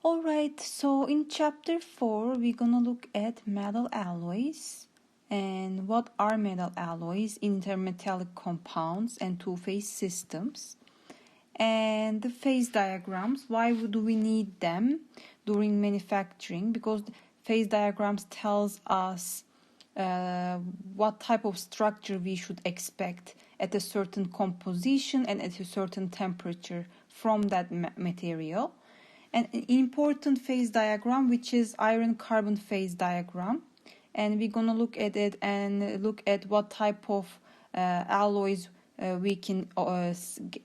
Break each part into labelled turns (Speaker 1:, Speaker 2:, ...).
Speaker 1: Alright, so in chapter 4, we're gonna look at metal alloys and what are metal alloys, intermetallic compounds, and two-phase systems. And the phase diagrams, why do we need them during manufacturing? Because phase diagrams tells us what type of structure we should expect at a certain composition and at a certain temperature from that material. And an important phase diagram, which is iron carbon phase diagram, and we're gonna look at it and look at what type of alloys we can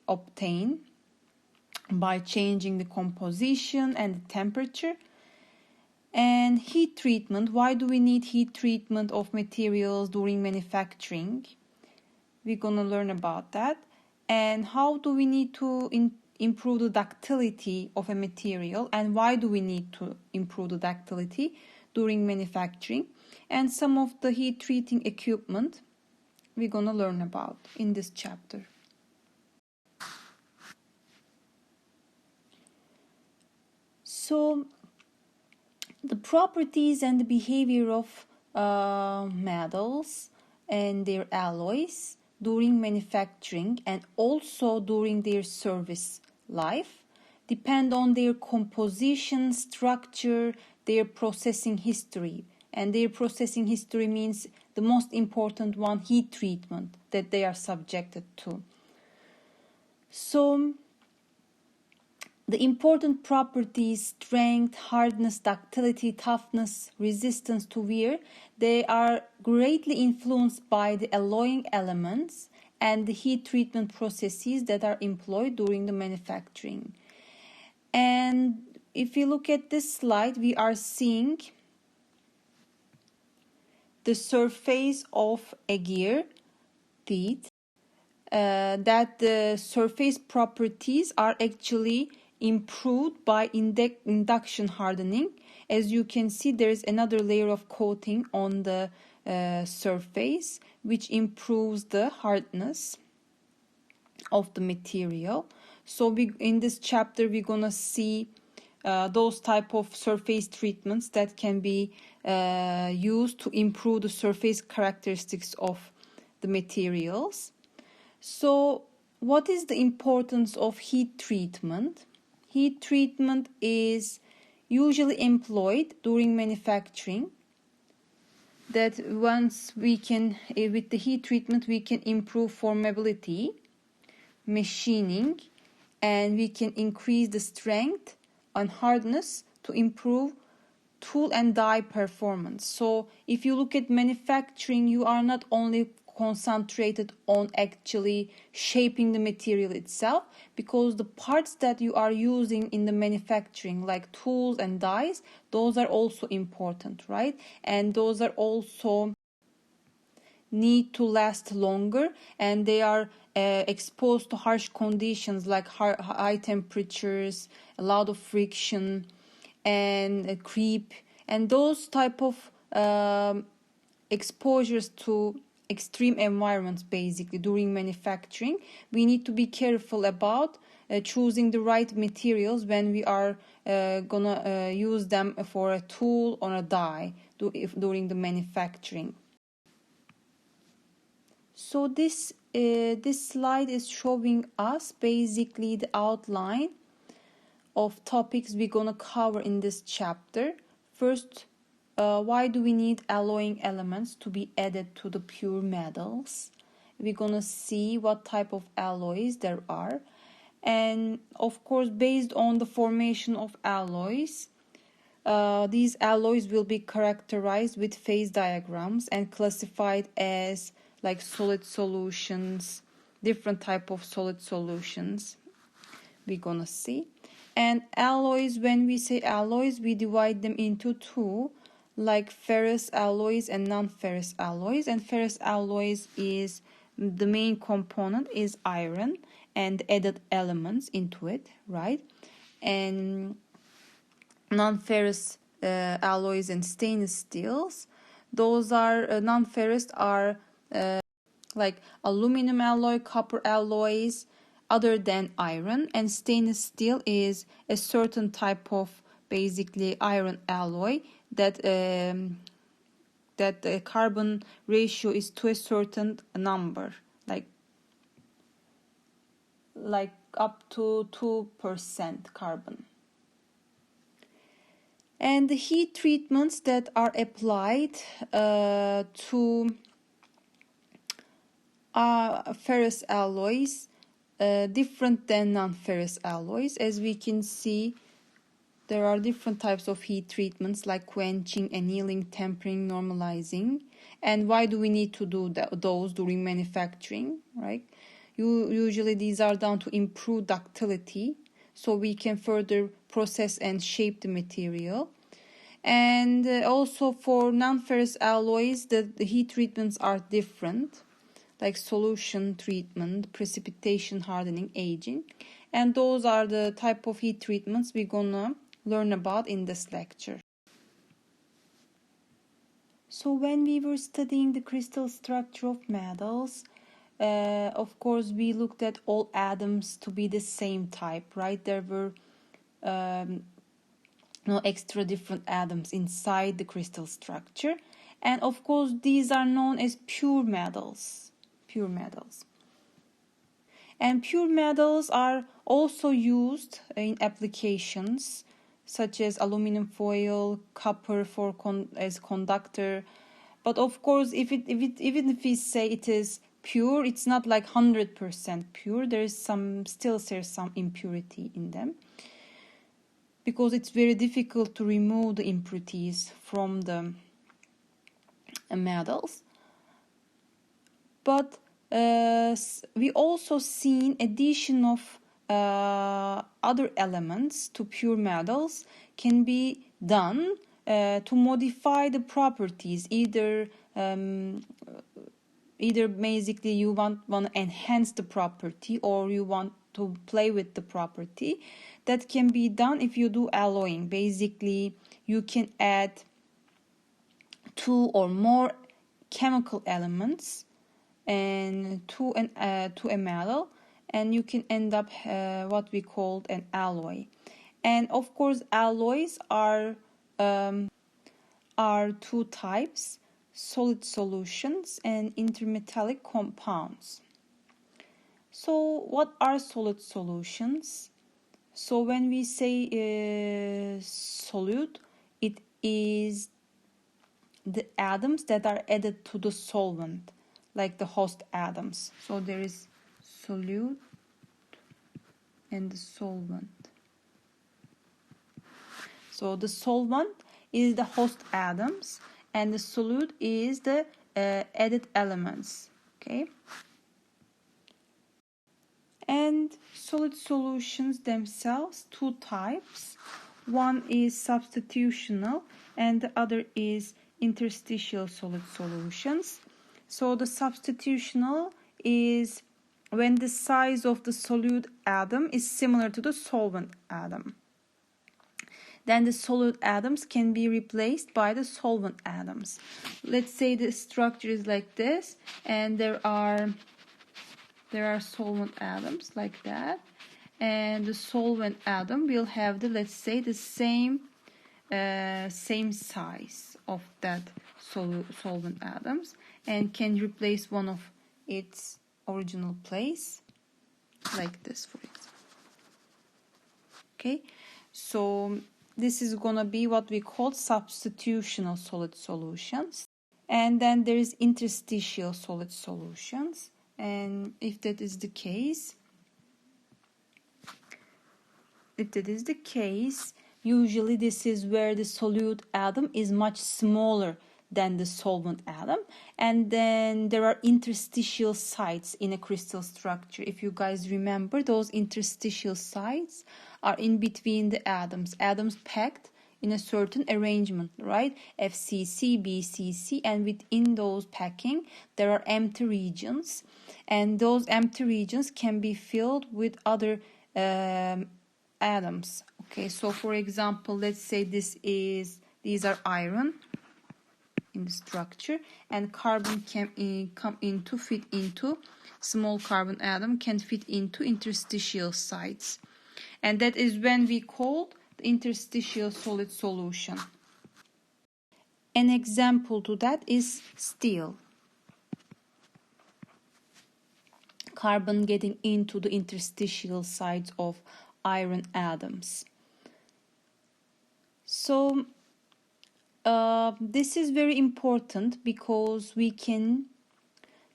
Speaker 1: obtain by changing the composition and the temperature. And heat treatment, why do we need heat treatment of materials during manufacturing? We're gonna learn about that. And how do we need to improve the ductility of a material, and why do we need to improve the ductility during manufacturing, and some of the heat treating equipment we're gonna learn about in this chapter. So the properties and the behavior of metals and their alloys during manufacturing and also during their service life depend on their composition, structure, their processing history. And their processing history means the most important one, heat treatment that they are subjected to. So the important properties, strength, hardness, ductility, toughness, resistance to wear, they are greatly influenced by the alloying elements and the heat treatment processes that are employed during the manufacturing. And if you look at this slide, we are seeing the surface of a gear teeth, that the surface properties are actually improved by induction hardening. As you can see, there is another layer of coating on the surface which improves the hardness of the material. So in this chapter we're gonna see those type of surface treatments that can be used to improve the surface characteristics of the materials. So what is the importance of heat treatment? Heat treatment is usually employed during manufacturing. That once we can, with the heat treatment, we can improve formability, machining, and we can increase the strength and hardness to improve tool and die performance. So if you look at manufacturing, you are not only concentrated on actually shaping the material itself, because the parts that you are using in the manufacturing, like tools and dies, those are also important, right? And those are also need to last longer, and they are exposed to harsh conditions like high temperatures, a lot of friction and creep, and those type of exposures to extreme environments. Basically during manufacturing we need to be careful about choosing the right materials when we are gonna use them for a tool or a die during the manufacturing. So this slide is showing us basically the outline of topics we're gonna cover in this chapter. First, why do we need alloying elements to be added to the pure metals? We're gonna see what type of alloys there are, and of course based on the formation of alloys, these alloys will be characterized with phase diagrams and classified as like solid solutions, different type of solid solutions we're gonna see. And alloys, when we say alloys, we divide them into two, like ferrous alloys and non-ferrous alloys. And ferrous alloys is the main component is iron and added elements into it, right? And non-ferrous alloys and stainless steels, those are non-ferrous are like aluminum alloy, copper alloys other than iron, and stainless steel is a certain type of basically iron alloy, that the carbon ratio is to a certain number, like up to 2% carbon. And the heat treatments that are applied to ferrous alloys different than non-ferrous alloys. As we can see, there are different types of heat treatments like quenching, annealing, tempering, normalizing. And why do we need to do those during manufacturing, right? Usually these are done to improve ductility, so we can further process and shape the material. And also for non-ferrous alloys, the heat treatments are different, like solution treatment, precipitation, hardening, aging. And those are the type of heat treatments we're gonna learn about in this lecture. So when we were studying the crystal structure of metals, of course we looked at all atoms to be the same type, right? There were no extra different atoms inside the crystal structure, and of course these are known as pure metals. And pure metals are also used in applications such as aluminum foil, copper as conductor. But of course, even if we say it is pure, it's not like 100% pure. There is still some impurity in them, because it's very difficult to remove the impurities from the metals. But we also seen addition of other elements to pure metals can be done to modify the properties. Either basically you want to enhance the property, or you want to play with the property. That can be done if you do alloying. Basically, you can add 2 or more chemical elements and to a metal, and you can end up what we called an alloy. And of course, alloys are 2 types: solid solutions and intermetallic compounds. So what are solid solutions? So when we say solute, it is the atoms that are added to the solvent, like the host atoms. So there is solute and the solvent. So the solvent is the host atoms, and the solute is the added elements. Okay. And solid solutions themselves, 2 types. One is substitutional and the other is interstitial solid solutions. So the substitutional is when the size of the solute atom is similar to the solvent atom. Then the solute atoms can be replaced by the solvent atoms. Let's say the structure is like this, and there are solvent atoms like that, and the solvent atom will have let's say the same size of that solvent atoms, and can replace one of its original place, like this, for example. Okay, so this is gonna be what we call substitutional solid solutions. And then there is interstitial solid solutions. And if that is the case, usually this is where the solute atom is much smaller than the solvent atom, and then there are interstitial sites in a crystal structure. If you guys remember, those interstitial sites are in between the atoms packed in a certain arrangement, right? FCC, BCC, and within those packing there are empty regions, and those empty regions can be filled with other atoms. Okay, so for example, let's say these are iron in the structure, and carbon can fit into small carbon atom can fit into interstitial sites, and that is when we call the interstitial solid solution. An example to that is steel. Carbon getting into the interstitial sides of iron atoms. So this is very important because we can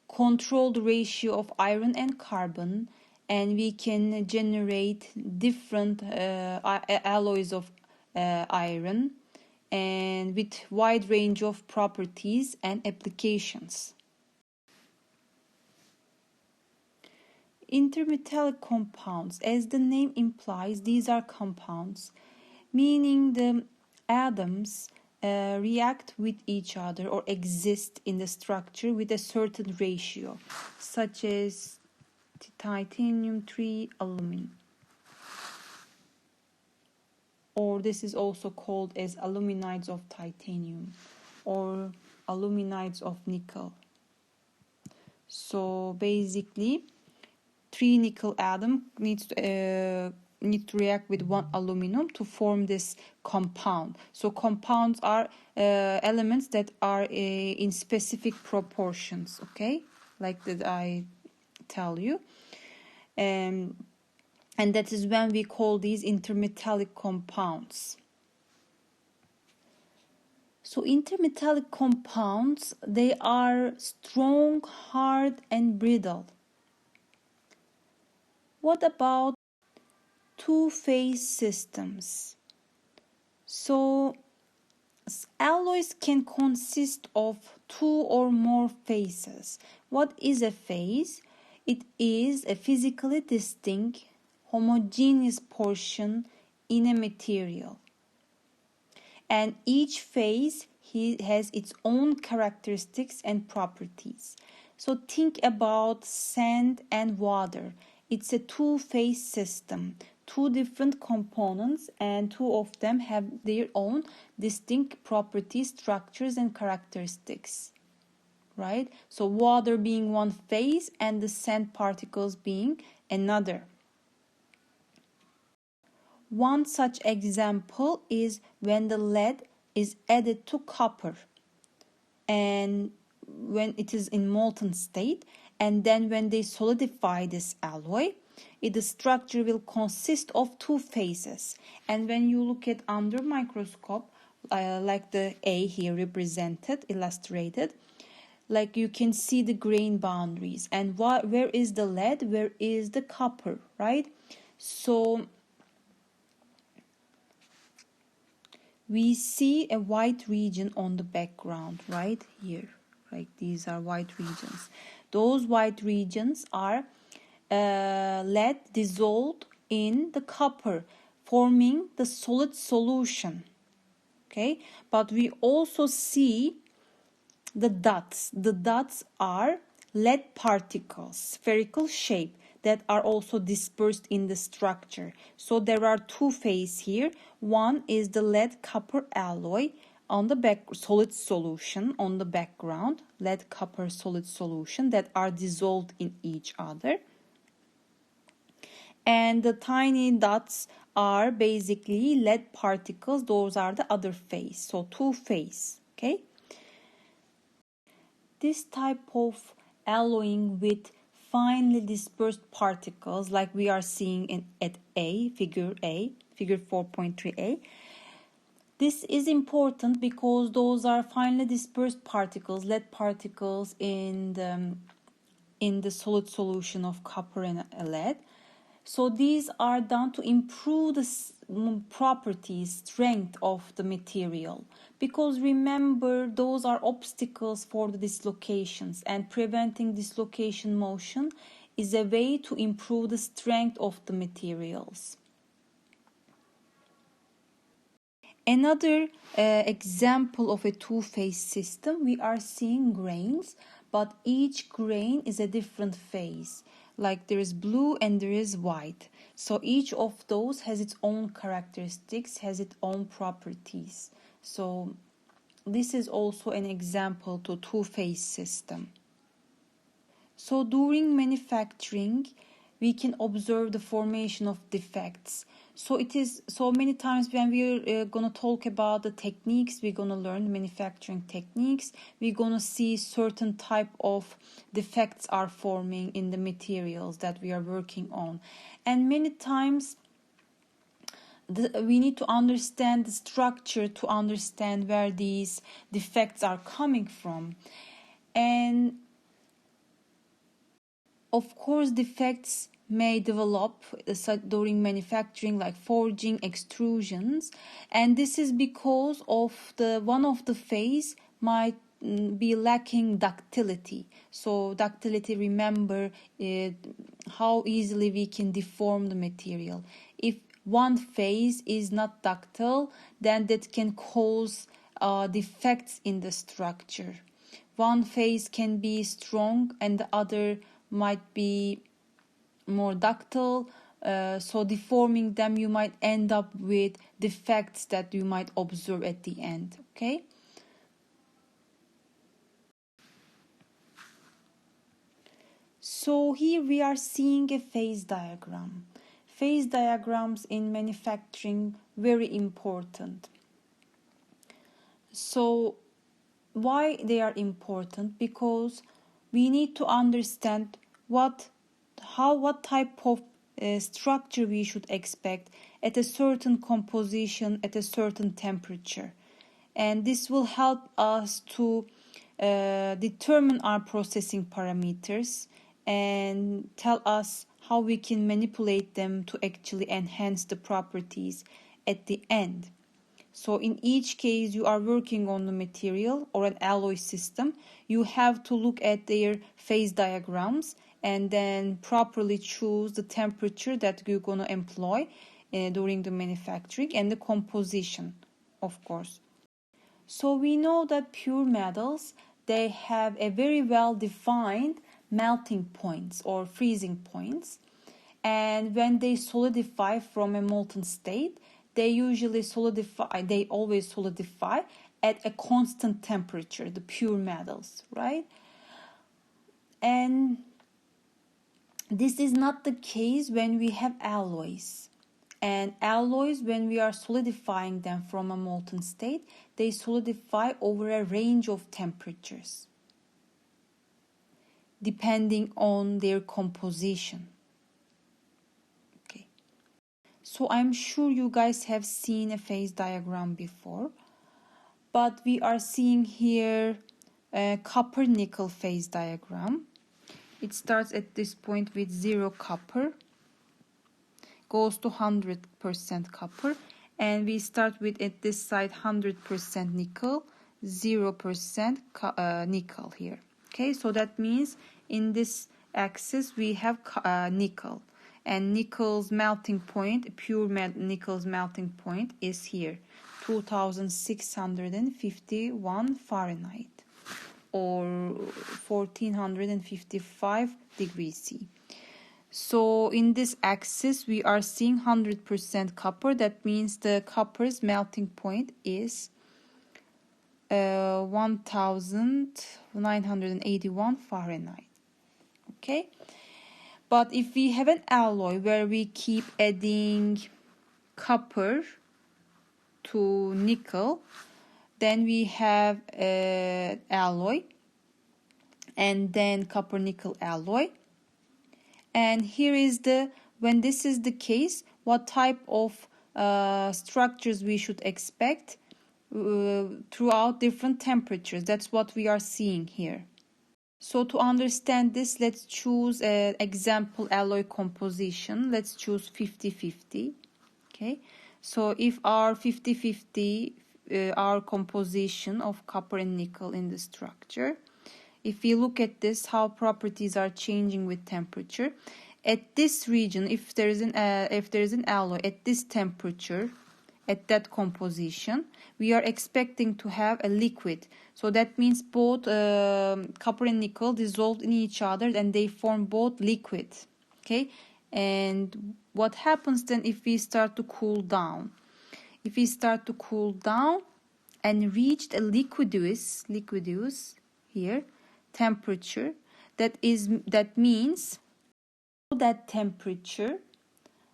Speaker 1: control the ratio of iron and carbon, and we can generate different alloys of iron and with wide range of properties and applications. Intermetallic compounds, as the name implies, these are compounds, meaning the atoms react with each other or exist in the structure with a certain ratio, such as titanium 3 aluminum, or this is also called as aluminides of titanium or aluminides of nickel. So basically 3 nickel atom needs to react with 1 aluminum to form this compound. So compounds are elements that are in specific proportions, okay, like that I tell you, and that is when we call these intermetallic compounds. So intermetallic compounds, they are strong, hard and brittle. What about two-phase systems? So alloys can consist of 2 or more phases. What is a phase? It is a physically distinct, homogeneous portion in a material. And each phase has its own characteristics and properties. So think about sand and water. It's a two-phase system, 2 different components, and 2 of them have their own distinct properties, structures and characteristics, right? So water being one phase and the sand particles being another. One such example is when the lead is added to copper, and when it is in molten state, and then when they solidify this alloy, the structure will consist of 2 phases. And when you look at under microscope, like the A here represented, illustrated, like you can see the grain boundaries, and where is the lead, where is the copper, right? So we see a white region on the background right here, right? These are white regions. Those white regions are lead dissolved in the copper, forming the solid solution, okay? But we also see the dots. The dots are lead particles, spherical shape, that are also dispersed in the structure. So there are 2 phases here. One is the lead copper alloy on the solid solution on the background, lead copper solid solution that are dissolved in each other. And the tiny dots are basically lead particles. Those are the other phase. So 2 phase, okay? This type of alloying with finely dispersed particles, like we are seeing at figure 4.3a. This is important because those are finely dispersed particles, lead particles in the solid solution of copper and lead. So these are done to improve the properties, strength of the material. Because remember, those are obstacles for the dislocations, and preventing dislocation motion is a way to improve the strength of the materials. Another example of a two-phase system, we are seeing grains, but each grain is a different phase. Like there is blue and there is white. So each of those has its own characteristics, has its own properties. So this is also an example to two-phase system. So during manufacturing, we can observe the formation of defects. So it is so many times when we're gonna talk about the techniques, we're gonna learn manufacturing techniques, we're gonna see certain type of defects are forming in the materials that we are working on. And many times we need to understand the structure to understand where these defects are coming from. And of course, defects may develop during manufacturing, like forging, extrusions, and this is because of one of the phase might be lacking ductility. So ductility, remember how easily we can deform the material. If one phase is not ductile, then that can cause defects in the structure. One phase can be strong and the other might be more ductile, so deforming them, you might end up with defects that you might observe at the end. Okay, so here we are seeing a phase diagram. Phase diagrams in manufacturing, very important. So why they are important? Because we need to understand what type of structure we should expect at a certain composition at a certain temperature, and this will help us to determine our processing parameters and tell us how we can manipulate them to actually enhance the properties at the end. So in each case you are working on the material or an alloy system, you have to look at their phase diagrams and then properly choose the temperature that you're going to employ during the manufacturing and the composition, of course. So we know that pure metals, they have a very well defined melting points or freezing points, and when they solidify from a molten state, they always solidify at a constant temperature, the pure metals, right? And this is not the case when we have alloys. And alloys, when we are solidifying them from a molten state, they solidify over a range of temperatures depending on their composition. So I'm sure you guys have seen a phase diagram before, but we are seeing here a copper nickel phase diagram. It starts at this point with 0 copper, goes to 100% copper, and we start with at this side 100% nickel, 0% nickel here. Okay, so that means in this axis we have nickel. And nickel's melting point, pure nickel's melting point is here, 2651 Fahrenheit or 1455 degrees C. So in this axis we are seeing 100% copper. That means the copper's melting point is 1981 Fahrenheit. Okay. But if we have an alloy where we keep adding copper to nickel, then we have alloy and then copper nickel alloy. And here is when this is the case, what type of structures we should expect throughout different temperatures. That's what we are seeing here. So to understand this, let's choose an example alloy composition. Let's choose 50-50. Okay. So if our 50-50, our composition of copper and nickel in the structure, if we look at this, how properties are changing with temperature. At this region, if there is an alloy at this temperature, at that composition, we are expecting to have a liquid. So that means both copper and nickel dissolved in each other and they form both liquid. Okay, and what happens then if we start to cool down? If we start to cool down and reach a liquidus here temperature, that means that temperature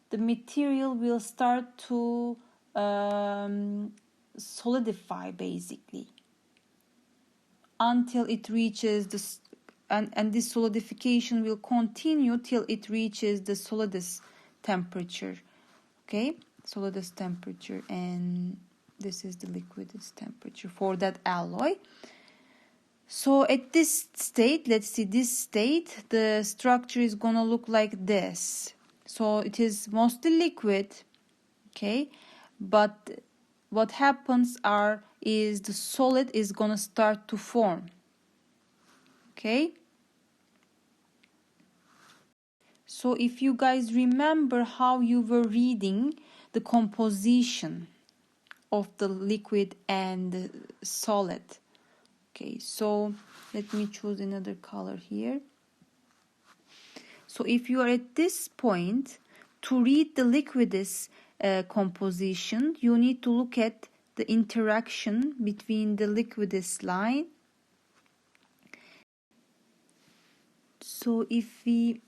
Speaker 1: the material will start to solidify basically until it reaches this, and this solidification will continue till it reaches the solidus temperature. Okay, solidus temperature, and this is the liquidus temperature for that alloy. So at this state, let's see this state, the structure is gonna look like this. So it is mostly liquid, okay, but what happens is the solid is gonna start to form. Okay, so if you guys remember how you were reading the composition of the liquid and the solid. Okay, so let me choose another color here. So if you are at this point, to read the liquidus composition, you need to look at the interaction between the liquidus line. So if we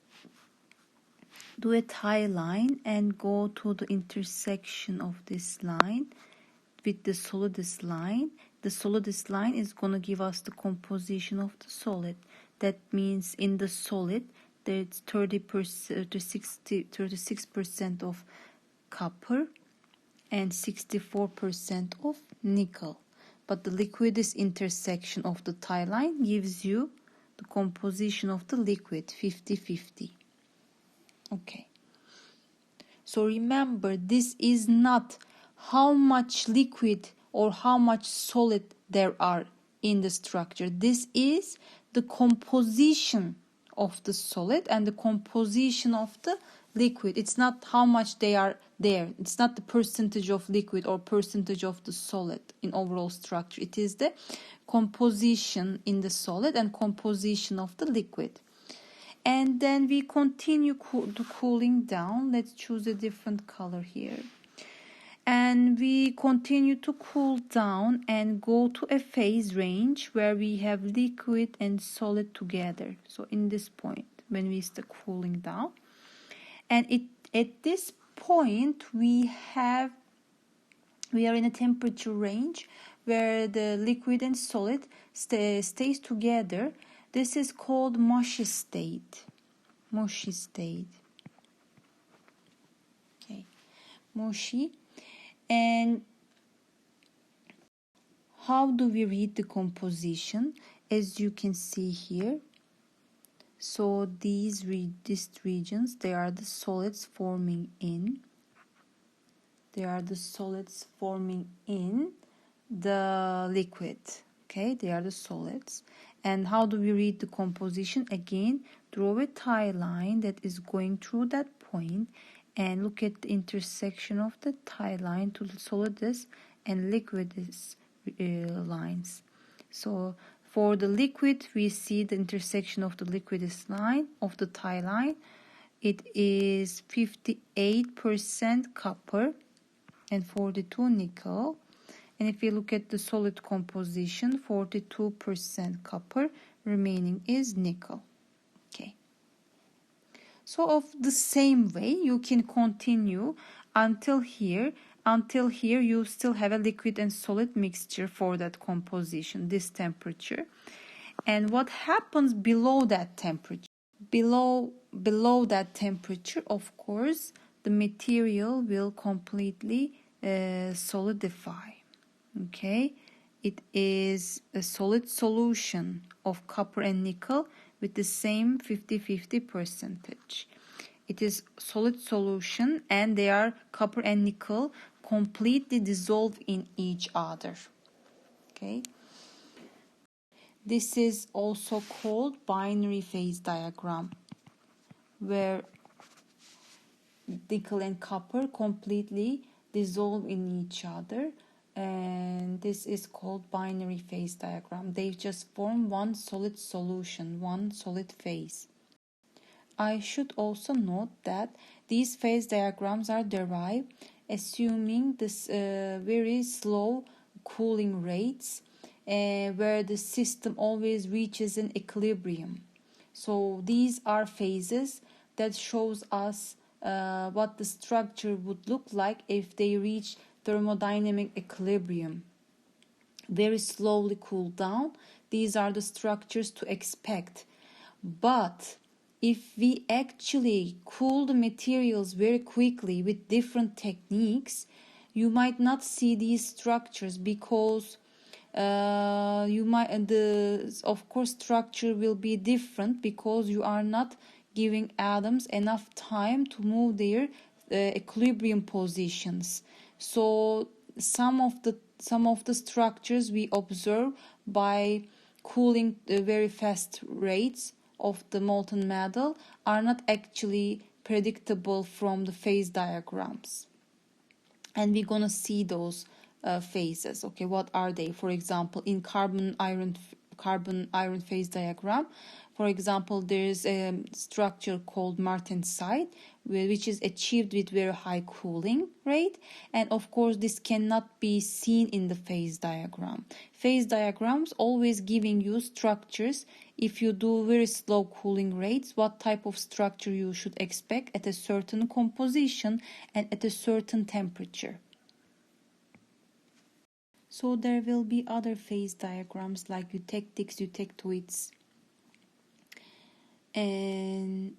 Speaker 1: do a tie line and go to the intersection of this line with the solidus line is going to give us the composition of the solid. That means in the solid there's 36% of copper and 64% of nickel. But the liquidus intersection of the tie line gives you the composition of the liquid 50-50. Okay. So remember, this is not how much liquid or how much solid there are in the structure. This is the composition of the solid and the composition of the liquid. It's not how much they are there. It's not the percentage of liquid or percentage of the solid in overall structure. It is the composition in the solid and composition of the liquid. And then we continue to cooling down. Let's choose a different color here. And we continue to cool down and go to a phase range where we have liquid and solid together. So in this point, when we start cooling down, and at this point we are in a temperature range where the liquid and solid stays together. This is called mushy state. Mushy state. Okay, mushy. And how do we read the composition? As you can see here, so these regions, they are the solids forming in. They are the solids forming in the liquid. Okay, they are the solids. And how do we read the composition? Again, draw a tie line that is going through that point and look at the intersection of the tie line to the solidus and liquidus lines. So for the liquid, we see the intersection of the liquidus line of the tie line. It is 58% copper and 42 nickel. And if we look at the solid composition, 42% copper, remaining is nickel. Okay. So of the same way, you can continue until here. Until here, you still have a liquid and solid mixture for that composition, this temperature. And what happens below that temperature? Below that temperature, of course, the material will completely solidify. Okay, it is a solid solution of copper and nickel with the same 50-50 percentage. It is solid solution and they are copper and nickel completely dissolved in each other. Okay, this is also called binary phase diagram, where nickel and copper completely dissolve in each other. And this is called binary phase diagram. They just form one solid solution, one solid phase. I should also note that these phase diagrams are derived assuming this very slow cooling rates where the system always reaches an equilibrium. So these are phases that shows us what the structure would look like if they reach thermodynamic equilibrium. Very slowly cool down. These are the structures to expect. But if we actually cool the materials very quickly with different techniques, you might not see these structures because of course structure will be different because you are not giving atoms enough time to move their equilibrium positions. So some of the structures we observe by cooling very fast rates of the molten metal are not actually predictable from the phase diagrams, and we're gonna see those phases. Okay, what are they? For example, in carbon iron phase diagram, for example, there's a structure called martensite, which is achieved with very high cooling rate, and of course this cannot be seen in the phase diagram. Phase diagrams always giving you structures. If you do very slow cooling rates, what type of structure you should expect at a certain composition and at a certain temperature. So there will be other phase diagrams like eutectics, eutectoids, and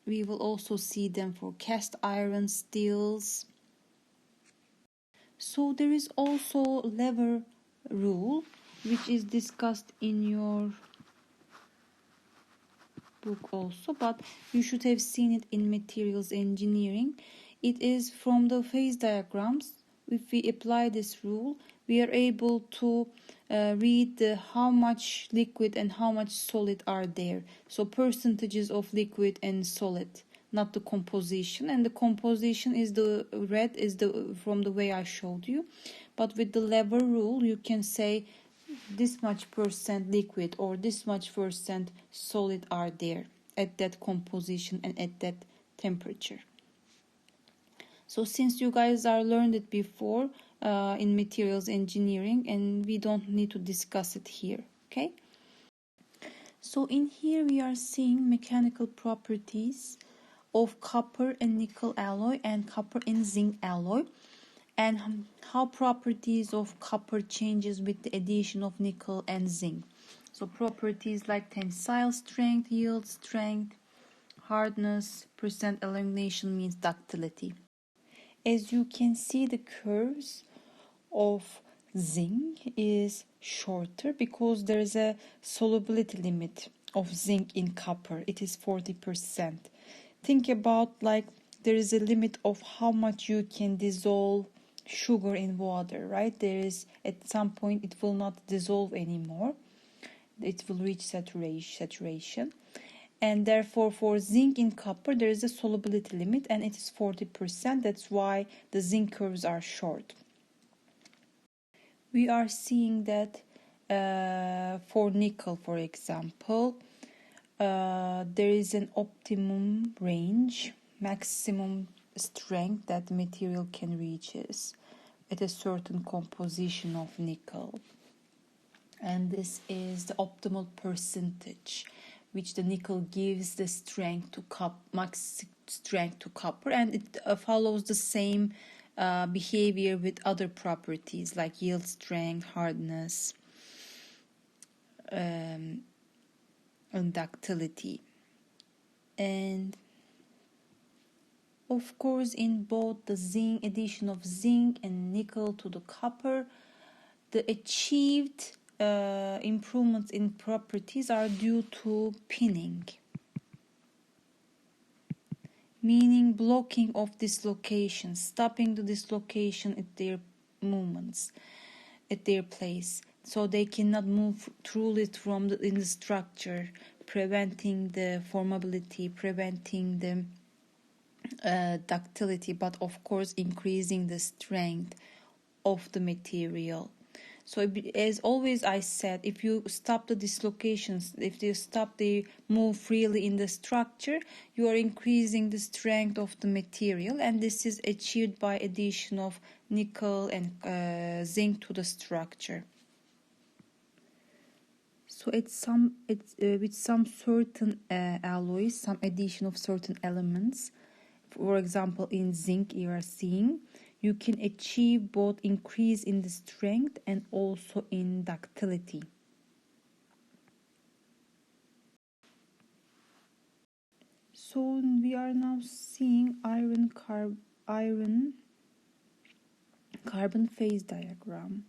Speaker 1: we will also see them for cast iron, steels. So there is also lever rule, which is discussed in your book also, but you should have seen it in materials engineering. It is from the phase diagrams. If we apply this rule, we are able to read how much liquid and how much solid are there. So percentages of liquid and solid, not the composition. And the composition is the red is the from the way I showed you. But with the lever rule, you can say this much percent liquid or this much percent solid are there at that composition and at that temperature. So since you guys are learned it before in materials engineering, and we don't need to discuss it here, okay? So in here we are seeing mechanical properties of copper and nickel alloy and copper and zinc alloy, and how properties of copper changes with the addition of nickel and zinc. So properties like tensile strength, yield strength, hardness, percent elongation means ductility. As you can see, the curves of zinc is shorter because there is a solubility limit of zinc in copper. It is 40%. Think about like there is a limit of how much you can dissolve sugar in water, right? There is at some point it will not dissolve anymore. It will reach saturation. And therefore for zinc in copper there is a solubility limit and it is 40%. That's why the zinc curves are short. We are seeing that for nickel, for example, there is an optimum range, maximum strength that the material can reach is at a certain composition of nickel. And this is the optimal percentage which the nickel gives the strength to max strength to copper, and it follows the same behavior with other properties like yield strength, hardness, and ductility. And of course in both the zinc addition of zinc and nickel to the copper, the achieved improvements in properties are due to pinning, meaning blocking of dislocation, stopping the dislocation at their movements, at their place, so they cannot move truly from in the structure, preventing the formability, preventing the ductility, but of course increasing the strength of the material. So as always I said, if you stop the dislocations, if you stop the move freely in the structure, you are increasing the strength of the material, and this is achieved by addition of nickel and zinc to the structure. So with some certain alloys, some addition of certain elements, for example, in zinc you are seeing, you can achieve both increase in the strength and also in ductility. So we are now seeing iron carbon phase diagram,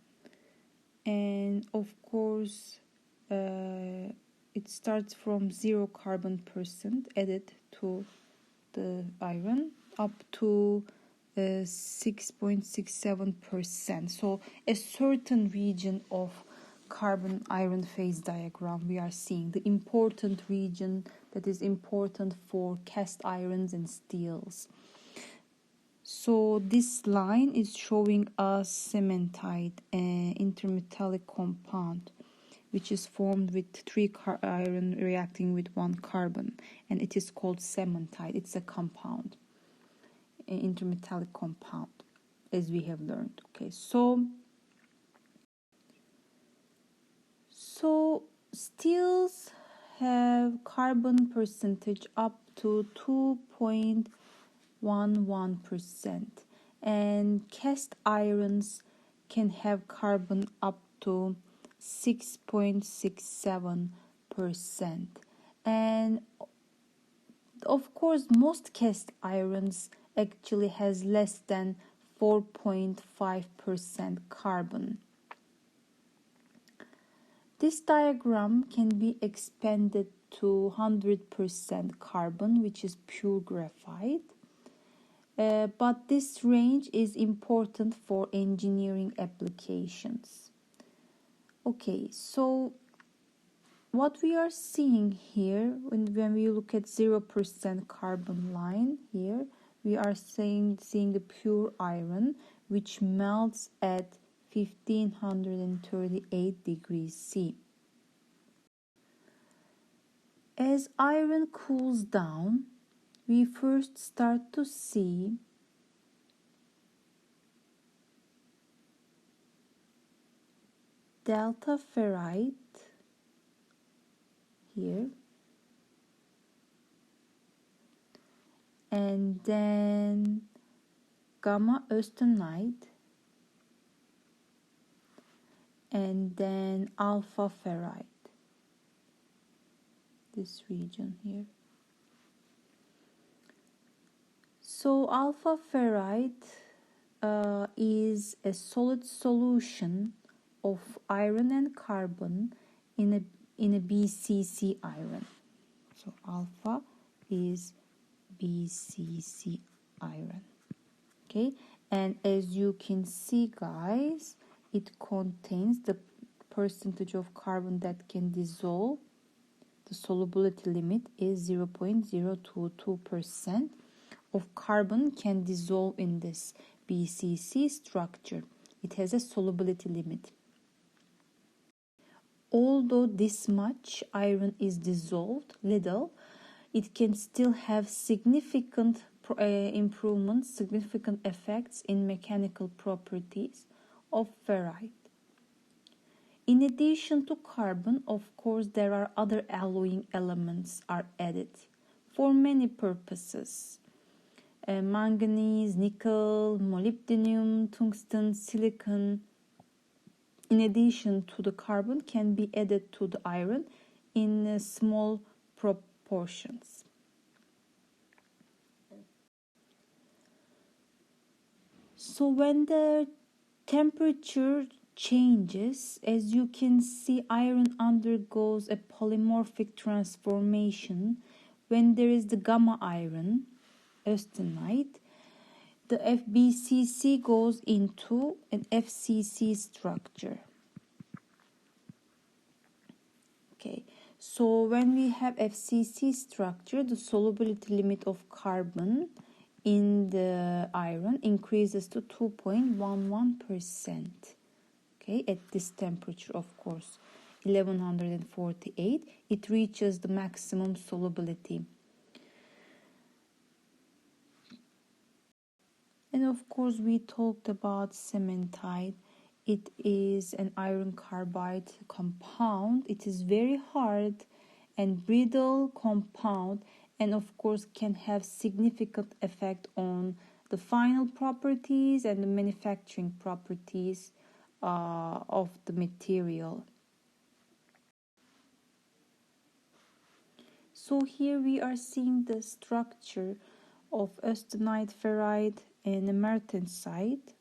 Speaker 1: and of course it starts from 0 carbon percent added to the iron up to 6.67%. So a certain region of carbon iron phase diagram we are seeing, the important region that is important for cast irons and steels. So this line is showing us cementite, an intermetallic compound which is formed with 3 iron reacting with 1 carbon, and it is called cementite. It's a compound, an intermetallic compound, as we have learned. Okay, so steels have carbon percentage up to 2.11%, and cast irons can have carbon up to 6.67%. And of course most cast irons actually has less than 4.5% carbon. This diagram can be expanded to 100% carbon, which is pure graphite. But this range is important for engineering applications. Okay, so what we are seeing here, when we look at 0% carbon line here, we are seeing the pure iron, which melts at 1538 degrees C. As iron cools down, we first start to see delta ferrite here, and then gamma austenite, and then alpha ferrite, this region here. So alpha ferrite is a solid solution of iron and carbon in a BCC iron. So alpha is BCC iron. Okay, and as you can see, guys, it contains the percentage of carbon that can dissolve. The solubility limit is 0.022% of carbon can dissolve in this BCC structure. It has a solubility limit. Although this much iron is dissolved little, it can still have significant improvements, significant effects in mechanical properties of ferrite. In addition to carbon, of course, there are other alloying elements are added for many purposes. Manganese, nickel, molybdenum, tungsten, silicon, in addition to the carbon, can be added to the iron in small proportions. So when the temperature changes, as you can see, iron undergoes a polymorphic transformation. When there is the gamma iron, austenite, the FBCC goes into an FCC structure. Okay, so when we have FCC structure, the solubility limit of carbon in the iron increases to 2.11%. Okay, at this temperature, of course, 1148, it reaches the maximum solubility. And of course, we talked about cementite. It is an iron carbide compound. It is very hard and brittle compound, and of course can have significant effect on the final properties and the manufacturing properties of the material. So here we are seeing the structure of austenite, ferrite and martensite.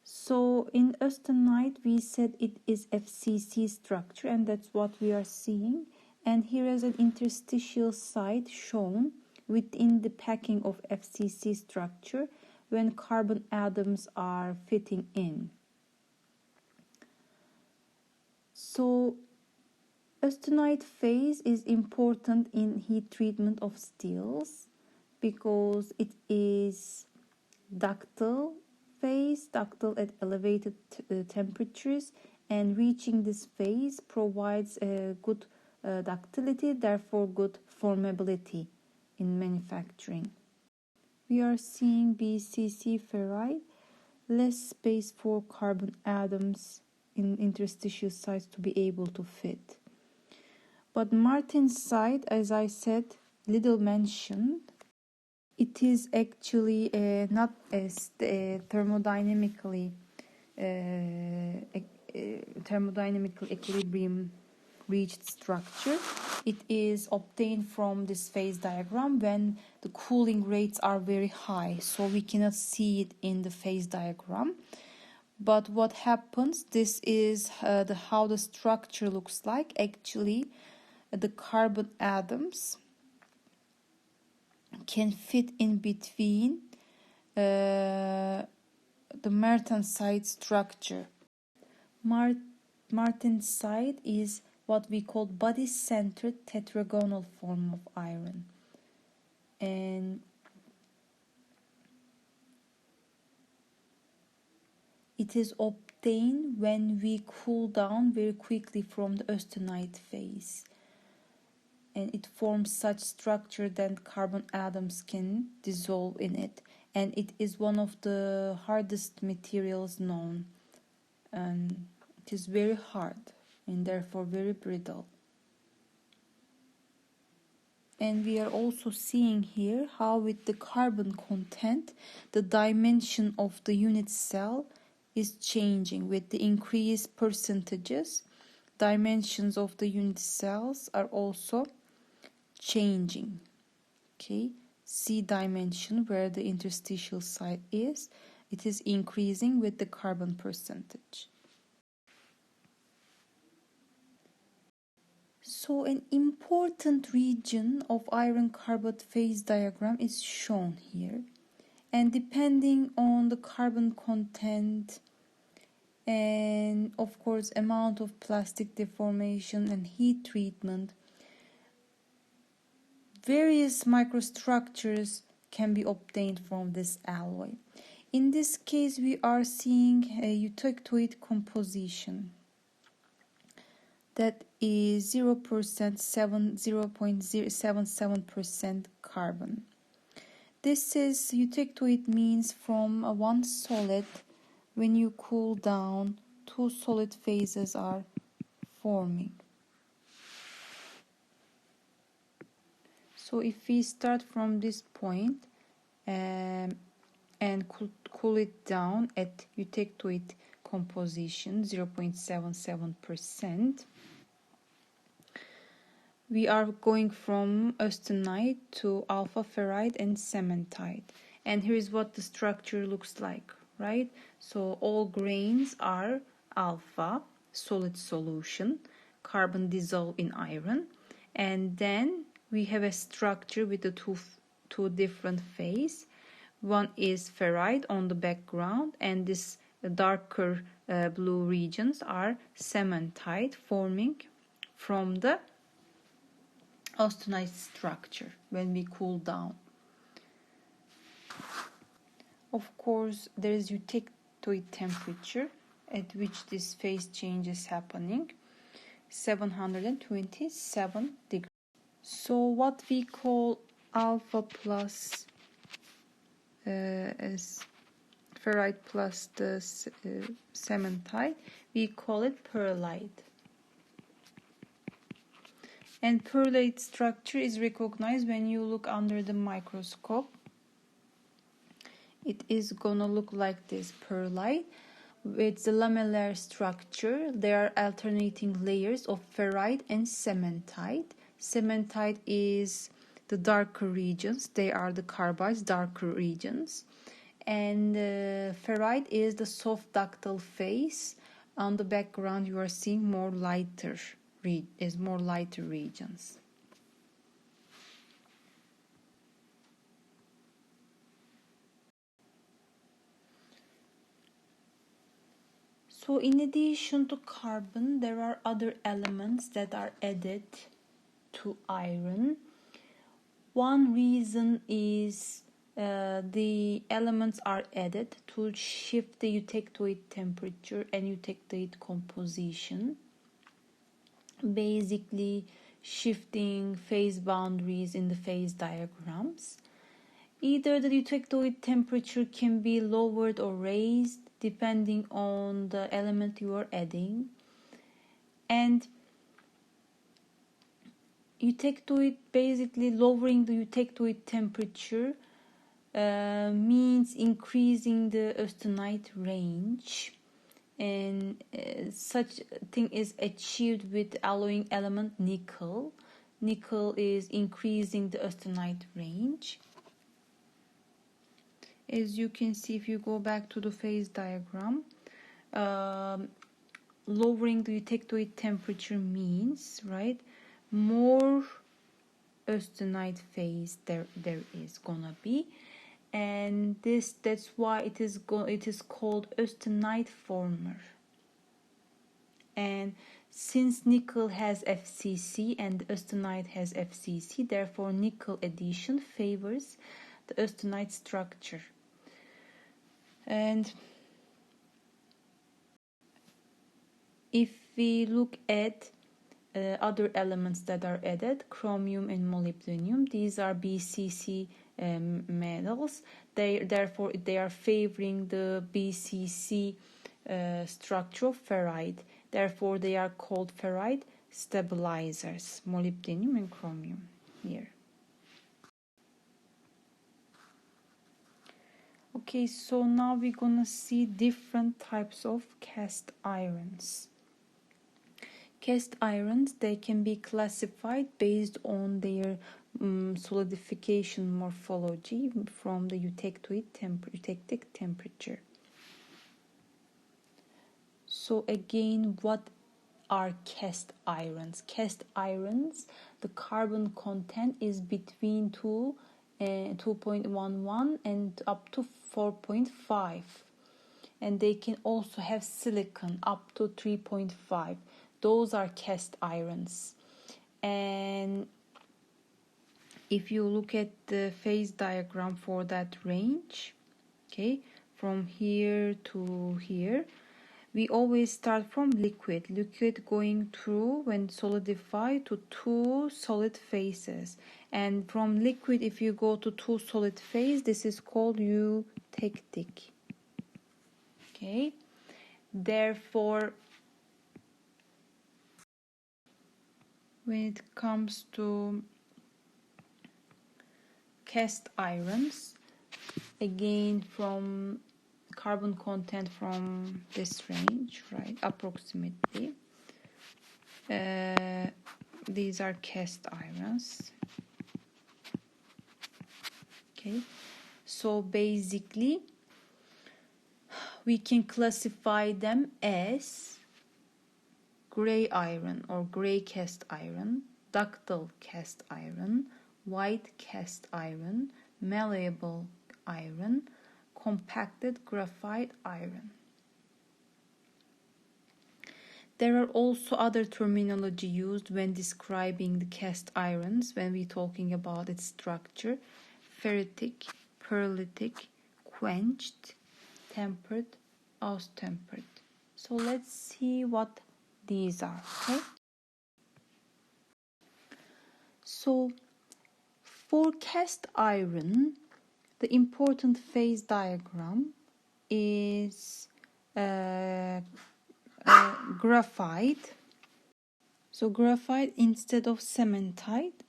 Speaker 1: So in austenite we said it is FCC structure, and that's what we are seeing. And here is an interstitial site shown within the packing of FCC structure when carbon atoms are fitting in. So austenite phase is important in heat treatment of steels because it is ductile phase, ductile at elevated temperatures, and reaching this phase provides a good ductility, therefore good formability in manufacturing. We are seeing BCC ferrite, less space for carbon atoms in interstitial sites to be able to fit. But martensite, as I said, little mentioned. It is actually not as thermodynamical equilibrium reached structure. It is obtained from this phase diagram when the cooling rates are very high, so we cannot see it in the phase diagram. But what happens, this is how the structure looks like. Actually, the carbon atoms can fit in between the martensite structure. Martensite is what we call body-centered tetragonal form of iron, and it is obtained when we cool down very quickly from the austenite phase, and it forms such structure that carbon atoms can dissolve in it, and it is one of the hardest materials known, and it is very hard and therefore very brittle. And we are also seeing here how with the carbon content the dimension of the unit cell is changing. With the increased percentages, dimensions of the unit cells are also changing. Okay, C dimension, where the interstitial site is, it is increasing with the carbon percentage. So an important region of iron carbide phase diagram is shown here, and depending on the carbon content and of course amount of plastic deformation and heat treatment, various microstructures can be obtained from this alloy. In this case we are seeing a eutectoid composition that is 0.77% carbon. This is eutectoid, means from one solid, when you cool down, two solid phases are forming. So if we start from this point and cool it down at eutectoid composition 0.77%, we are going from austenite to alpha ferrite and cementite. And here is what the structure looks like, right? So all grains are alpha, solid solution, carbon dissolved in iron. And then we have a structure with the two different phases. One is ferrite on the background, and this darker blue regions are cementite, forming from the austenite structure when we cool down. Of course, there is eutectoid temperature at which this phase change is happening, 727 degrees. So what we call alpha plus as ferrite plus the cementite, we call it pearlite. And pearlite structure is recognized when you look under the microscope. It is gonna look like this pearlite. With the lamellar structure, there are alternating layers of ferrite and cementite. Cementite is the darker regions. They are the carbides, darker regions. And ferrite is the soft ductile phase. On the background, you are seeing more lighter regions. So in addition to carbon, there are other elements that are added to iron. One reason is the elements are added to shift the eutectoid temperature and eutectoid composition, basically shifting phase boundaries in the phase diagrams. Either the eutectoid temperature can be lowered or raised depending on the element you are adding, and basically lowering the eutectoid temperature means increasing the austenite range, and such thing is achieved with alloying element nickel. Nickel is increasing the austenite range. As you can see, if you go back to the phase diagram, lowering the eutectoid temperature means, right, more austenite phase there is gonna be, and that's why it is called austenite former. And since nickel has FCC and austenite has FCC, therefore nickel addition favors the austenite structure. And if we look at other elements that are added, chromium and molybdenum, these are BCC metals. Therefore they are favoring the BCC structure of ferrite. Therefore they are called ferrite stabilizers, molybdenum and chromium here. Okay, so now we're gonna see different types of cast irons. Cast irons, they can be classified based on their solidification morphology from the eutectic temperature. So again, what are cast irons? Cast irons, the carbon content is between 2.11 and up to 4.5, and they can also have silicon up to 3.5. Those are cast irons. And if you look at the phase diagram for that range, okay, from here to here, we always start from liquid going through, when solidified, to two solid phases. And from liquid, if you go to two solid phase, this is called eutectic. Okay, therefore when it comes to cast irons, again, from carbon content from this range, right, approximately, these are cast irons. Okay, so basically we can classify them as gray iron or gray cast iron, ductile cast iron, white cast iron, malleable iron, compacted graphite iron. There are also other terminology used when describing the cast irons when we're talking about its structure: ferritic, pearlitic, quenched, tempered, austempered. So let's see what these are. Okay, so for cast iron, the important phase diagram is graphite. So graphite instead of cementite.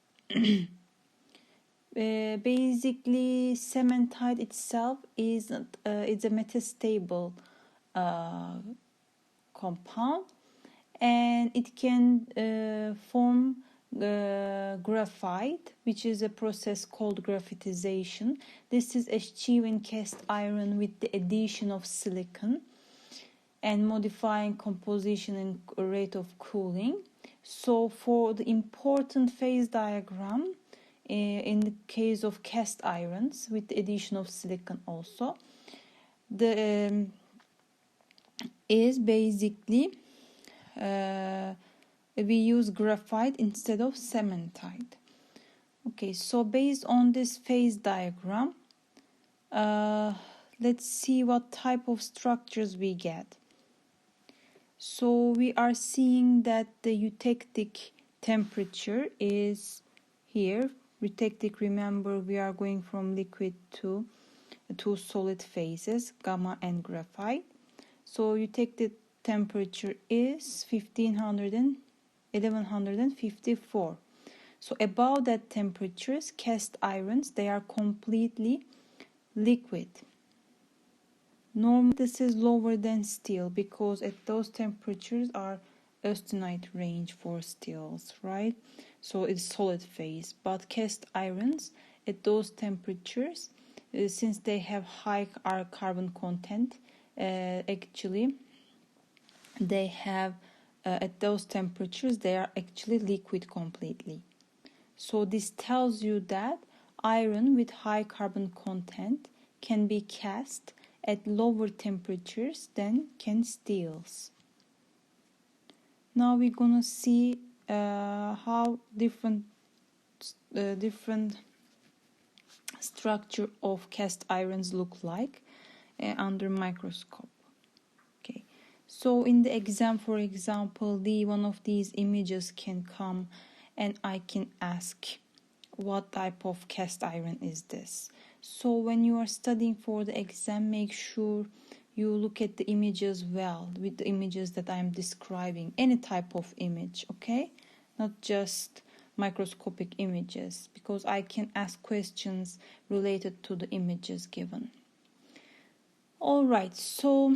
Speaker 1: Basically, cementite itself is it's a metastable compound, and it can form graphite, which is a process called graphitization. This is achieved in cast iron with the addition of silicon and modifying composition and rate of cooling. So for the important phase diagram, in the case of cast irons with the addition of silicon also, the is basically we use graphite instead of cementite. Okay, so based on this phase diagram, let's see what type of structures we get. So we are seeing that the eutectic temperature is here. Eutectic, remember, we are going from liquid to two solid phases, gamma and graphite. So eutectic temperature is 1500 and 1154. So above that temperatures, cast irons, they are completely liquid. Normally this is lower than steel because at those temperatures are austenite range for steels, right? So it's solid phase. But cast irons at those temperatures, since they have high carbon content, actually they have at those temperatures they are actually liquid completely. So this tells you that iron with high carbon content can be cast at lower temperatures than can steels. Now we're gonna see how different structure of cast irons look like under microscope. Okay, so in the exam, for example, one of these images can come and I can ask what type of cast iron is this. So when you are studying for the exam, make sure you look at the images well, with the images that I am describing, any type of image, okay? Not just microscopic images, because I can ask questions related to the images given. Alright, so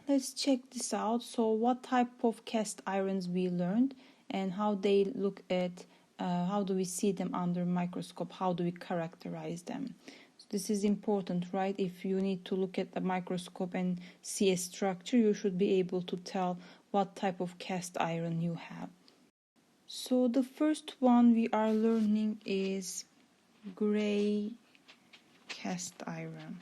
Speaker 1: let's check this out. So what type of cast irons we learned and how they look at how do we see them under microscope, how do we characterize them. So this is important, right? If you need to look at the microscope and see a structure, you should be able to tell what type of cast iron you have. So the first one we are learning is gray cast iron.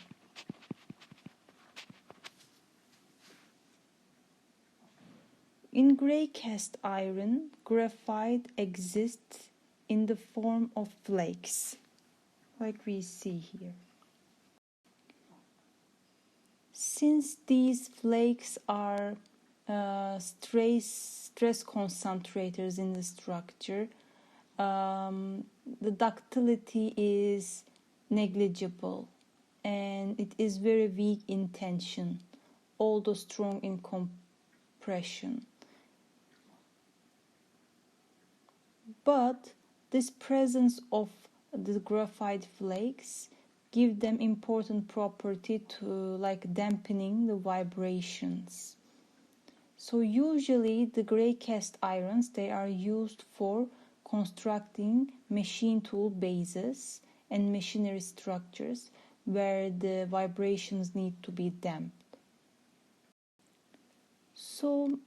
Speaker 1: In gray cast iron, graphite exists in the form of flakes, like we see here. Since these flakes are stress concentrators in the structure, the ductility is negligible and it is very weak in tension, although strong in compression. But this presence of the graphite flakes give them important property to like dampening the vibrations. So usually the gray cast irons, they are used for constructing machine tool bases and machinery structures where the vibrations need to be damped. So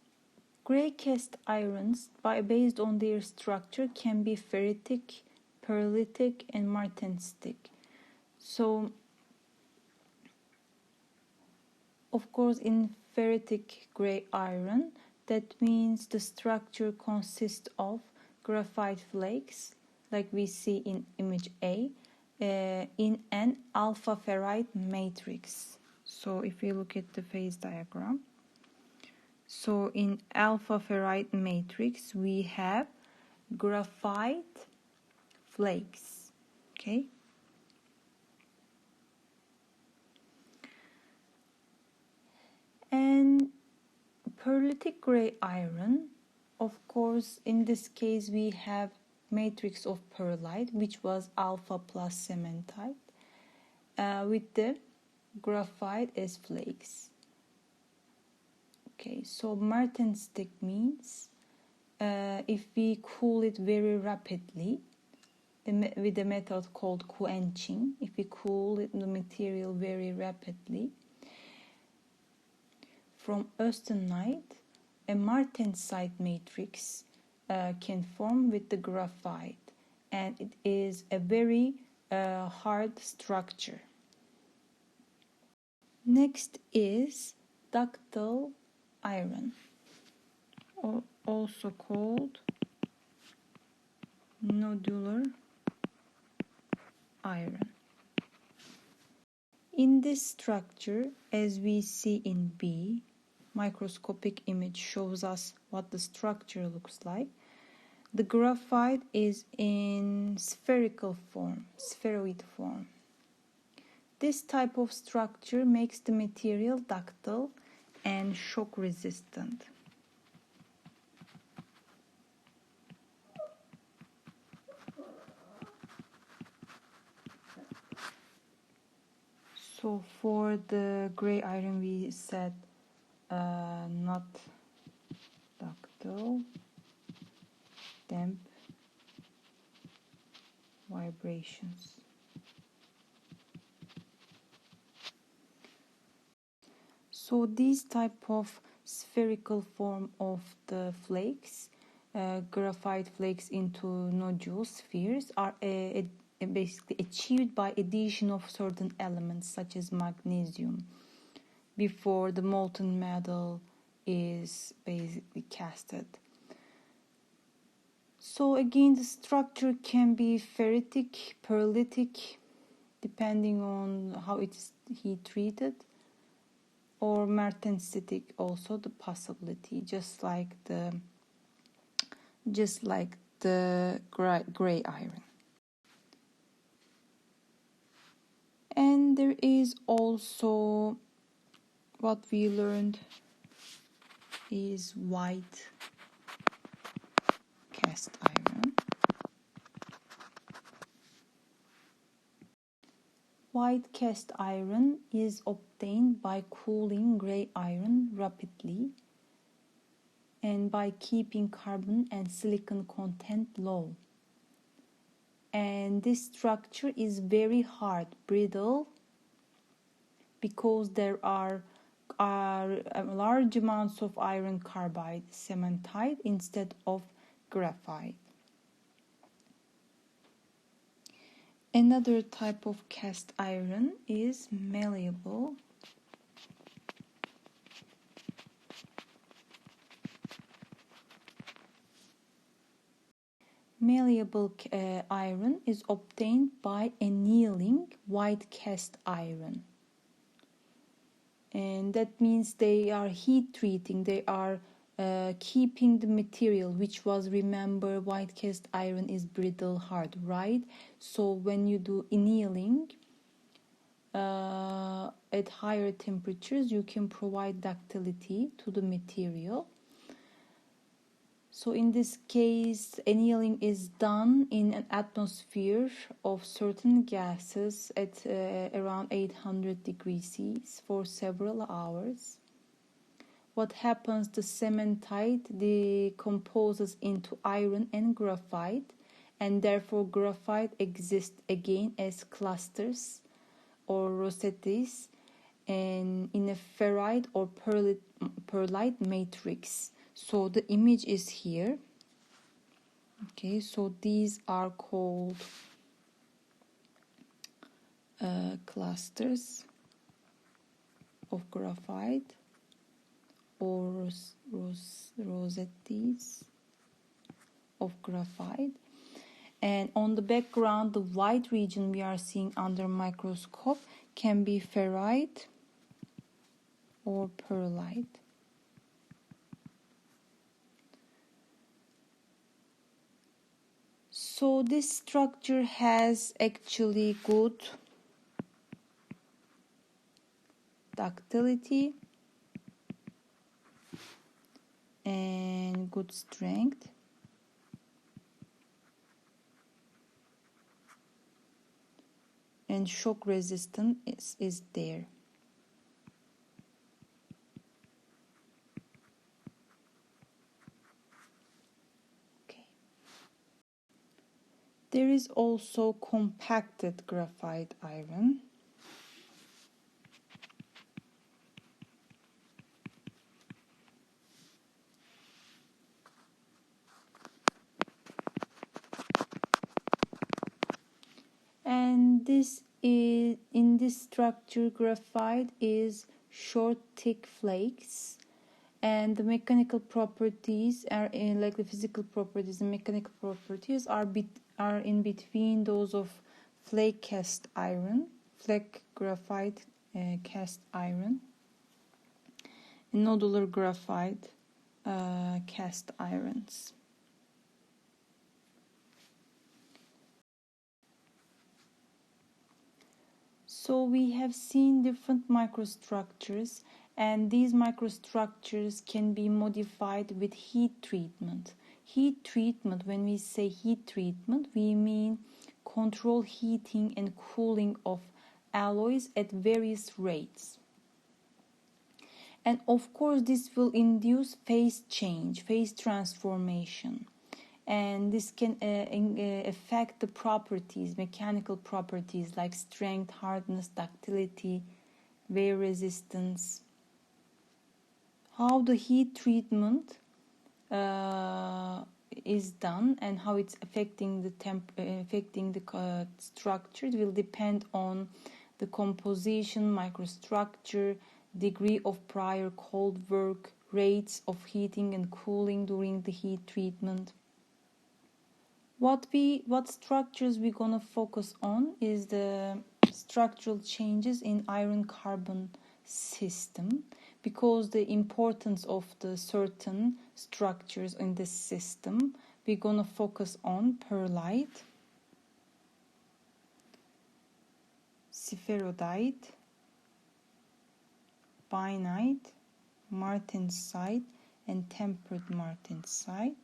Speaker 1: gray cast irons, based on their structure, can be ferritic, pearlitic, and martensitic. So, of course, in ferritic gray iron, that means the structure consists of graphite flakes, like we see in image A, in an alpha ferrite matrix. So, if you look at the phase diagram, so in alpha ferrite matrix, we have graphite flakes, okay? And pearlitic gray iron, Of course, in this case we have matrix of pearlite, which was alpha plus cementite, with the graphite as flakes. Okay, so martensitic means if we cool it very rapidly with a method called quenching, if we cool the material very rapidly from austenite, a martensite matrix can form with the graphite, and it is a very hard structure. Next is ductile iron, also called nodular iron. In this structure, as we see in B, microscopic image shows us what the structure looks like. The graphite is in spherical form, spheroid form. This type of structure makes the material ductile and shock resistant. So for the gray iron we said not ductile, damp, vibrations. So these type of spherical form of the flakes, graphite flakes into nodule spheres, are basically achieved by addition of certain elements such as magnesium before the molten metal is basically casted. So again, the structure can be ferritic, pearlitic, depending on how it's heat treated, or martensitic, also the possibility, just like the gray iron. And there is also what we learned is white cast iron. White cast iron is obtained by cooling gray iron rapidly and by keeping carbon and silicon content low. And this structure is very hard, brittle, because there are large amounts of iron carbide, cementite, instead of graphite. Another type of cast iron is malleable. Malleable iron is obtained by annealing white cast iron. And that means they are heat treating, they are keeping the material, which was, remember, white cast iron is brittle, hard, right? So when you do annealing at higher temperatures, you can provide ductility to the material. So in this case, annealing is done in an atmosphere of certain gases at around 800 degrees C for several hours. What happens, the cementite decomposes into iron and graphite, and therefore graphite exists again as clusters or rosettes and in a ferrite or pearlite matrix. So the image is here. Okay, so these are called clusters of graphite or rosettes of graphite. And on the background, the white region we are seeing under microscope can be ferrite or pearlite. So this structure has actually good ductility and good strength. And shock resistance is there. Okay. There is also compacted graphite iron. And in this structure, graphite is short, thick flakes, and the mechanical properties are like the physical properties. The mechanical properties are in between those of flake cast iron, flake graphite cast iron, and nodular graphite cast irons. So we have seen different microstructures, and these microstructures can be modified with heat treatment. Heat treatment, when we say heat treatment, we mean control heating and cooling of alloys at various rates. And of course, this will induce phase change, phase transformation. And this can affect the properties, mechanical properties like strength, hardness, ductility, wear resistance. How the heat treatment is done and how it's affecting the structure, it will depend on the composition, microstructure, degree of prior cold work, rates of heating and cooling during the heat treatment. What structures we're gonna focus on is the structural changes in iron carbon system, because the importance of the certain structures in this system, we're gonna focus on pearlite, spherodite, bainite, martensite, and tempered martensite.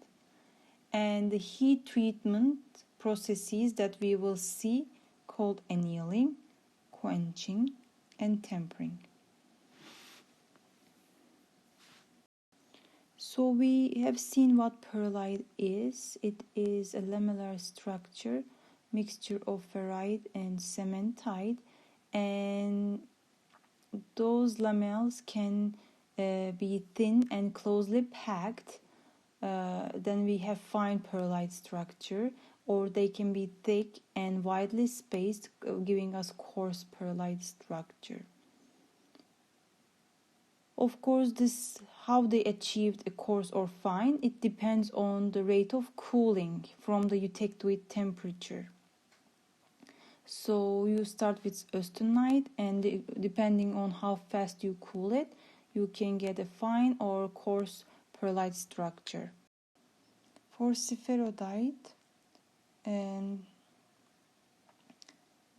Speaker 1: And the heat treatment processes that we will see called annealing, quenching, and tempering. So we have seen what pearlite is. It is a lamellar structure, mixture of ferrite and cementite, and those lamelles can be thin and closely packed. Then we have fine pearlite structure, or they can be thick and widely spaced, giving us coarse pearlite structure. Of course, how they achieved a coarse or fine, it depends on the rate of cooling from the eutectoid temperature. So you start with austenite, and depending on how fast you cool it, you can get a fine or coarse pearlite structure. For spherodite, and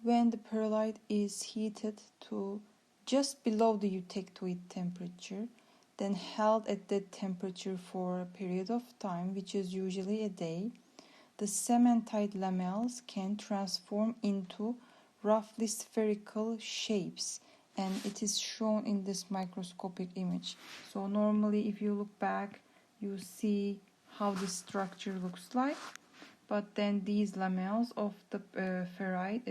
Speaker 1: when the pearlite is heated to just below the eutectoid temperature, then held at that temperature for a period of time, which is usually a day, the cementite lamelles can transform into roughly spherical shapes, and it is shown in this microscopic image. So normally if you look back, you see how the structure looks like, but then these lamelles of the ferrite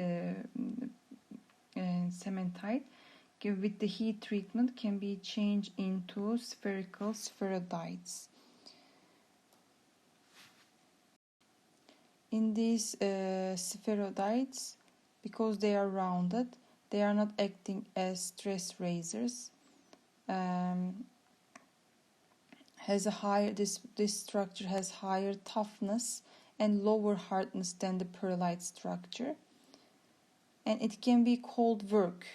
Speaker 1: and cementite with the heat treatment can be changed into spherical spherodites. In these spherodites, because they are rounded, they are not acting as stress raisers. This structure has higher toughness and lower hardness than the pearlite structure, and it can be cold work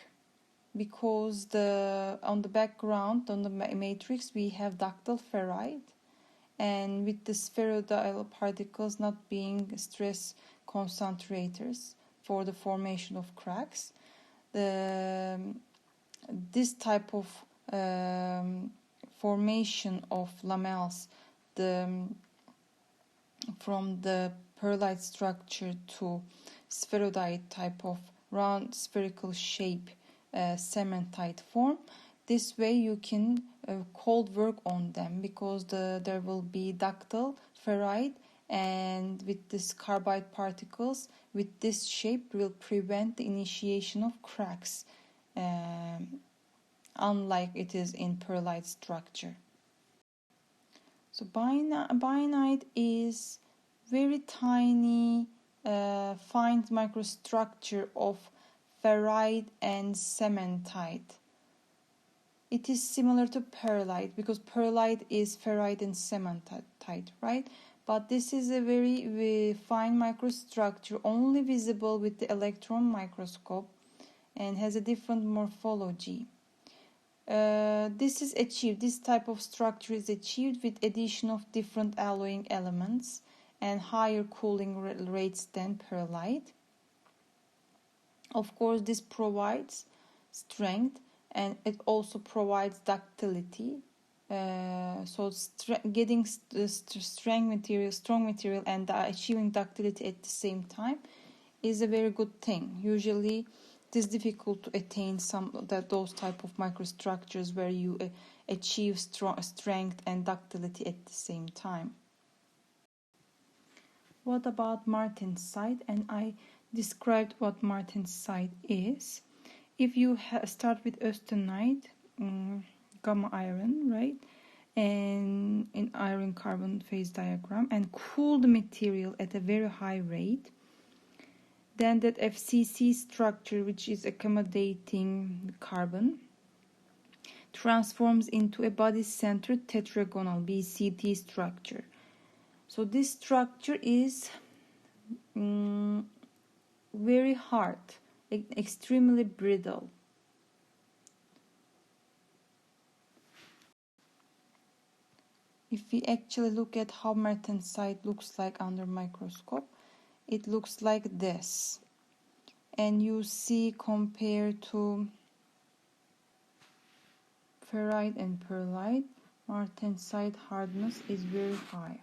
Speaker 1: because on the background, on the matrix, we have ductile ferrite, and with the spheroidal particles not being stress concentrators for the formation of cracks, this type of formation of lamelles the pearlite structure to spheroidite type of round spherical shape cementite form. This way you can cold work on them, because there will be ductile ferrite, and with this carbide particles with this shape will prevent the initiation of cracks, unlike it is in pearlite structure. So bainite is very tiny fine microstructure of ferrite and cementite. It is similar to pearlite, because pearlite is ferrite and cementite, right? But this is a very fine microstructure, only visible with the electron microscope, and has a different morphology. This type of structure is achieved with addition of different alloying elements and higher cooling rates than pearlite. Of course, this provides strength, and it also provides ductility. Getting strong material and achieving ductility at the same time is a very good thing. Usually it is difficult to attain those type of microstructures where you achieve strength and ductility at the same time. What about martensite? And I described what martensite is. If you start with austenite, gamma iron, right, and in iron carbon phase diagram, and cool the material at a very high rate, then that FCC structure, which is accommodating carbon, transforms into a body-centered tetragonal BCT structure. So this structure is very hard, extremely brittle. If we actually look at how martensite looks like under microscope, it looks like this. And you see, compared to ferrite and pearlite, martensite hardness is very high.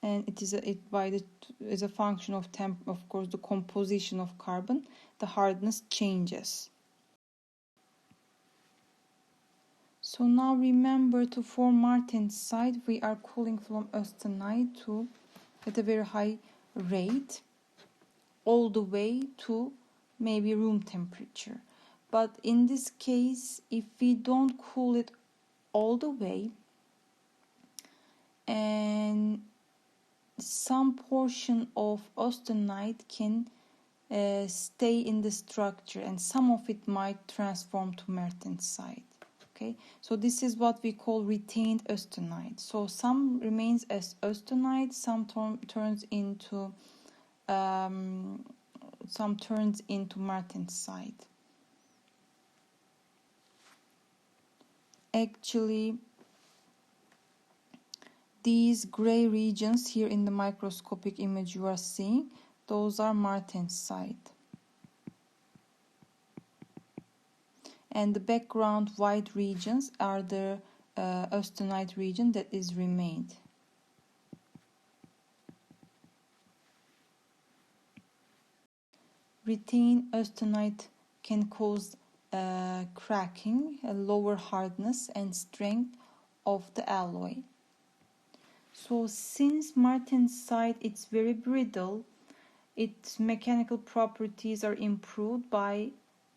Speaker 1: And it is as a function of of course, the composition of carbon, the hardness changes. So now remember, to form martensite, we are cooling from austenite at a very high rate, all the way to maybe room temperature. But in this case, if we don't cool it all the way, and some portion of austenite can stay in the structure, and some of it might transform to martensite. Okay, so this is what we call retained austenite. So some remains as austenite, some turns into martensite. Actually, these gray regions here in the microscopic image you are seeing, those are martensite. And the background white regions are the austenite region that is remained. Retained austenite can cause cracking, a lower hardness and strength of the alloy. So since martensite it's very brittle, its mechanical properties are improved by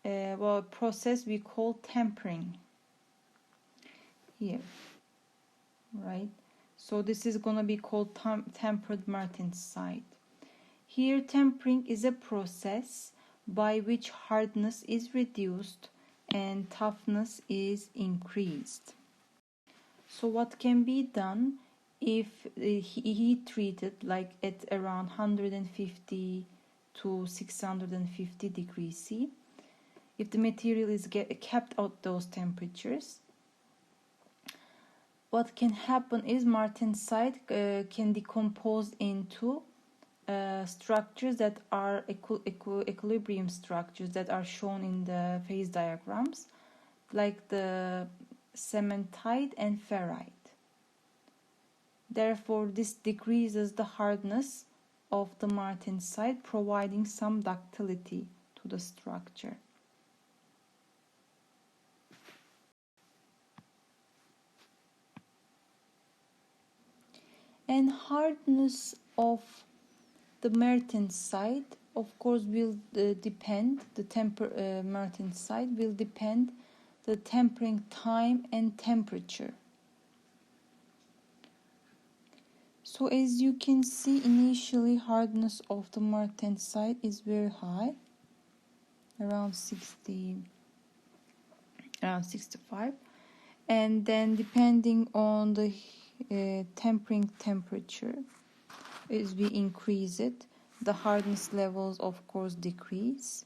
Speaker 1: a process we call tempering here, right? So this is going to be called tempered martensite. Here, tempering is a process by which hardness is reduced and toughness is increased. So what can be done if heat treated, like at around 150 to 650 degrees C? If the material is kept at those temperatures, what can happen is martensite can decompose into structures that are equilibrium structures that are shown in the phase diagrams, like the cementite and ferrite. Therefore, this decreases the hardness of the martensite, providing some ductility to the structure. And hardness of the martensite, of course, will depend, the martensite will depend the tempering time and temperature. So as you can see, initially hardness of the martensite is very high, around 65, and then depending on the tempering temperature, as we increase it, the hardness levels of course decrease,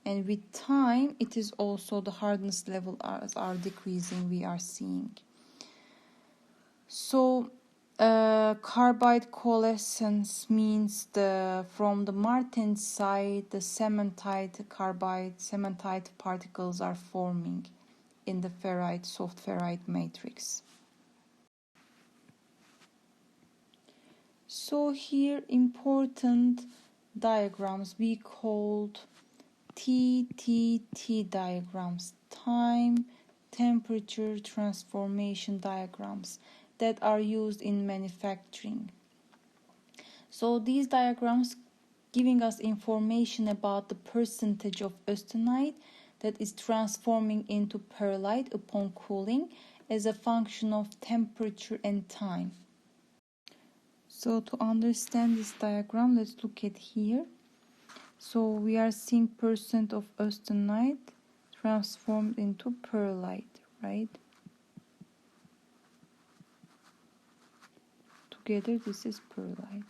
Speaker 1: and with time it is also the hardness level are decreasing, we are seeing. So carbide coalescence means from the martensite, the cementite particles are forming in the soft ferrite matrix. So here important diagrams we called TTT diagrams, time temperature transformation diagrams, that are used in manufacturing. So these diagrams giving us information about the percentage of austenite that is transforming into pearlite upon cooling as a function of temperature and time. So to understand this diagram, let's look at here. So we are seeing percent of austenite transformed into pearlite, right? Together this is pearlite.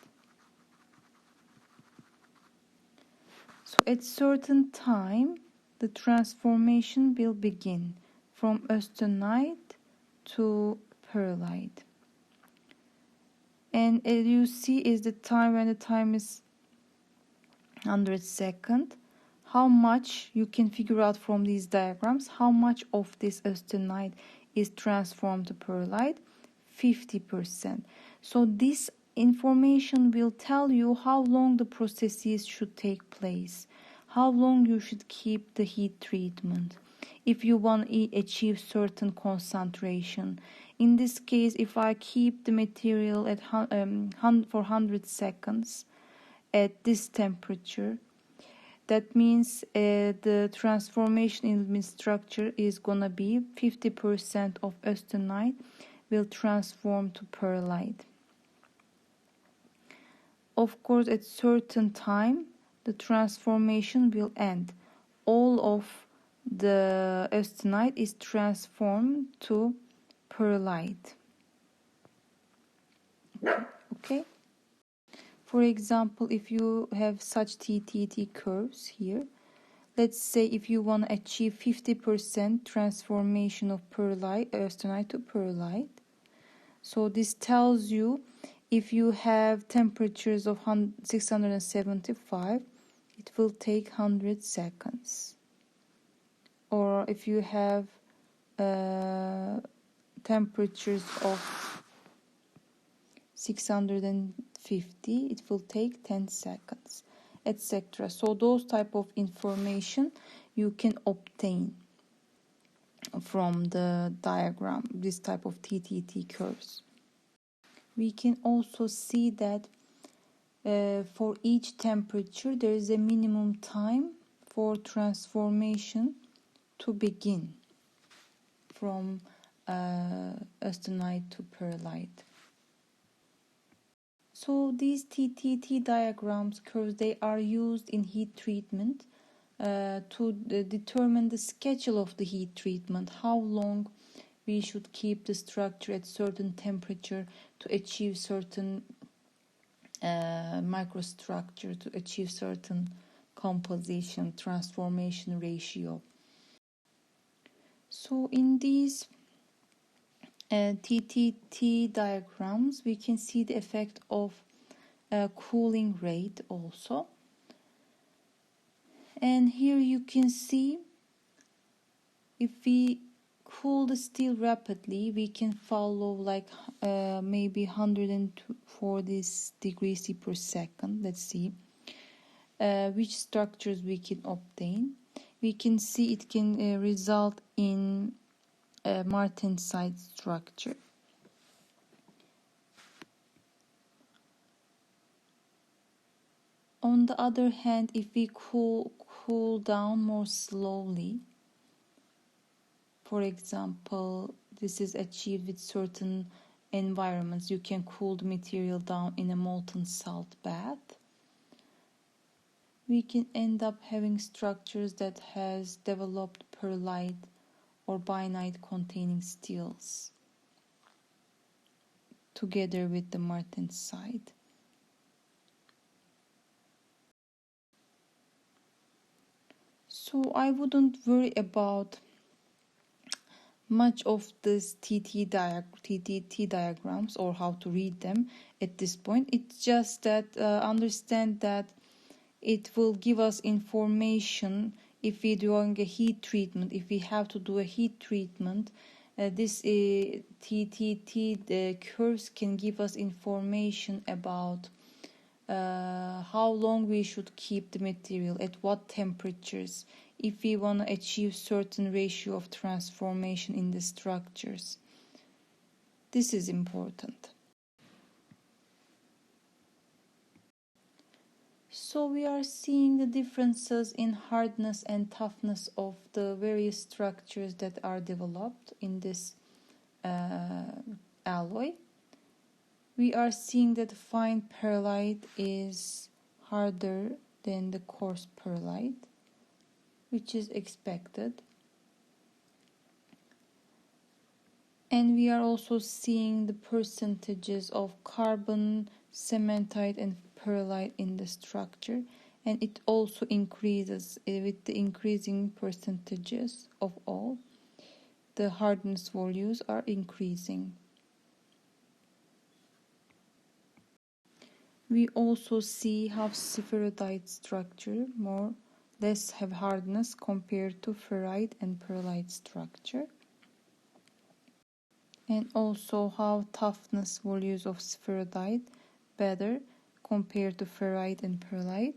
Speaker 1: So at certain time the transformation will begin from austenite to pearlite. And as you see is the time, when the time is 100 seconds, how much you can figure out from these diagrams how much of this austenite is transformed to pearlite. 50%. So this information will tell you how long the processes should take place, how long you should keep the heat treatment if you want to achieve certain concentration. In this case, if I keep the material at for 100 seconds at this temperature, that means the transformation in the structure is gonna be 50% of austenite will transform to pearlite. Of course, at certain time the transformation will end. All of the austenite is transformed to pearlite. Okay. For example, if you have such TTT curves here, let's say if you want to achieve 50% transformation of austenite to pearlite, so this tells you if you have temperatures of 675, it will take 100 seconds. Or if you have temperatures of 650, it will take 10 seconds, etc. So those type of information you can obtain from the diagram, this type of TTT curves. We can also see that for each temperature there is a minimum time for transformation to begin from austenite to pearlite. So these TTT diagrams, curves, they are used in heat treatment to determine the schedule of the heat treatment, how long we should keep the structure at certain temperature to achieve certain microstructure, to achieve certain composition, transformation ratio. So in these TTT diagrams, we can see the effect of cooling rate also. And here you can see if we cool the steel rapidly, we can follow like maybe 140 degrees C per second. Let's see which structures we can obtain. We can see it can result in a martensite structure. On the other hand, if we cool down more slowly, for example, this is achieved with certain environments. You can cool the material down in a molten salt bath. We can end up having structures that has developed pearlite or bainite containing steels together with the martensite. So I wouldn't worry about much of this TT diagrams or how to read them at this point. It's just that understand that it will give us information if we're doing a heat treatment. If we have to do a heat treatment, this TTT curves can give us information about how long we should keep the material, at what temperatures, if we want to achieve certain ratio of transformation in the structures. This is important. So we are seeing the differences in hardness and toughness of the various structures that are developed in this alloy. We are seeing that fine pearlite is harder than the coarse pearlite, which is expected. And we are also seeing the percentages of carbon, cementite, and pearlite in the structure, and it also increases with the increasing percentages of all. The hardness values are increasing. We also see how spheroidite structure less have hardness compared to ferrite and pearlite structure, and also how toughness values of spheroidite better compared to ferrite and pearlite,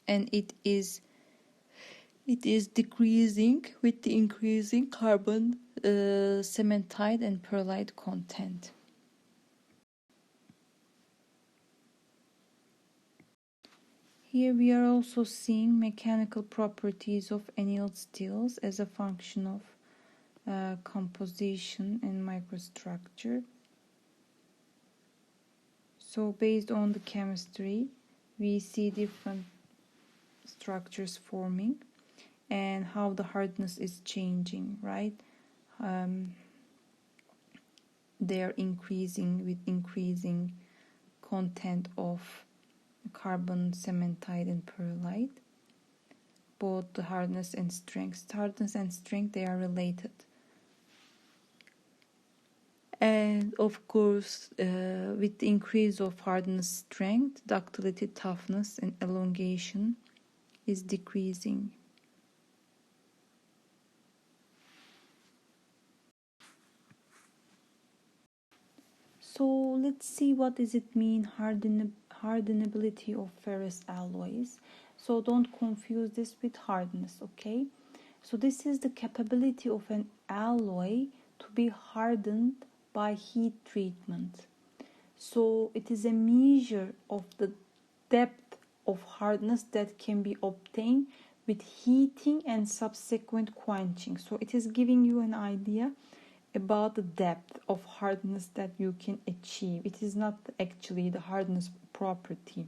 Speaker 1: and it is decreasing with the increasing carbon, cementite, and pearlite content. Here we are also seeing mechanical properties of annealed steels as a function of composition and microstructure. So based on the chemistry, we see different structures forming and how the hardness is changing, right? They are increasing with increasing content of carbon, cementite, and pearlite. Both the hardness and strength. Hardness and strength, they are related. And of course, with the increase of hardness, strength, ductility, toughness, and elongation is decreasing. So let's see what does it mean, hardenability of ferrous alloys. So don't confuse this with hardness, okay? So this is the capability of an alloy to be hardened by heat treatment. So it is a measure of the depth of hardness that can be obtained with heating and subsequent quenching. So it is giving you an idea about the depth of hardness that you can achieve. It is not actually the hardness property.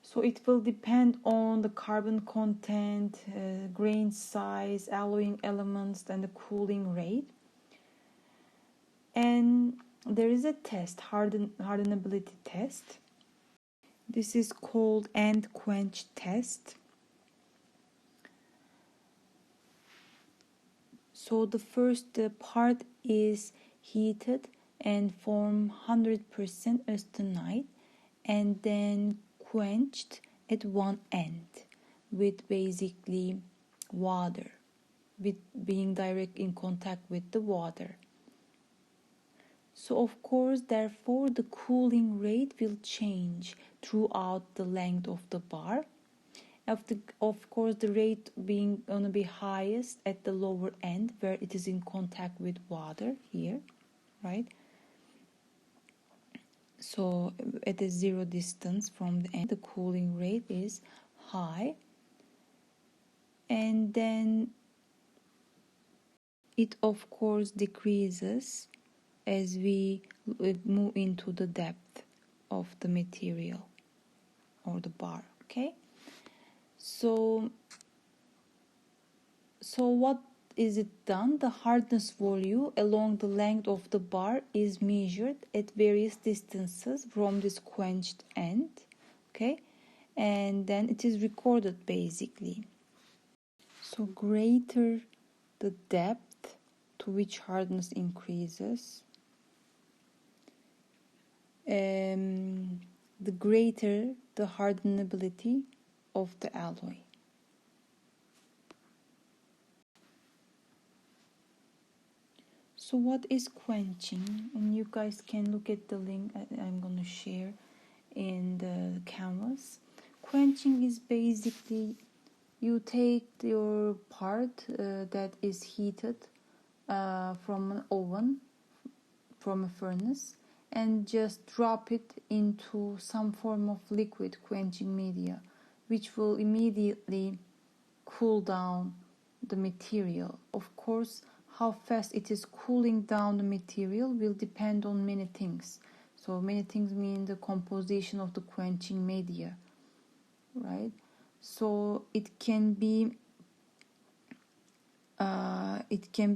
Speaker 1: So it will depend on the carbon content, grain size, alloying elements, and the cooling rate. And there is a test, hardenability test. This is called end quench test. So the first part is heated and form 100% austenite, and then quenched at one end. with basically water, with being direct in contact with the water. So of course, therefore, the cooling rate will change throughout the length of the bar. Of course, the rate being going to be highest at the lower end where it is in contact with water here, right? So at a zero distance from the end, the cooling rate is high. And then it of course decreases as we move into the depth of the material or the bar. Okay, so what is it done? The hardness value along the length of the bar is measured at various distances from this quenched end. Okay, and then it is recorded basically. So greater the depth to which hardness increases, the greater the hardenability of the alloy. So what is quenching? And you guys can look at the link I'm going to share in the canvas. Quenching is basically you take your part that is heated from an oven, from a furnace, and just drop it into some form of liquid quenching media, which will immediately cool down the material. Of course, how fast it is cooling down the material will depend on many things. So many things mean the composition of the quenching media, right? So it can be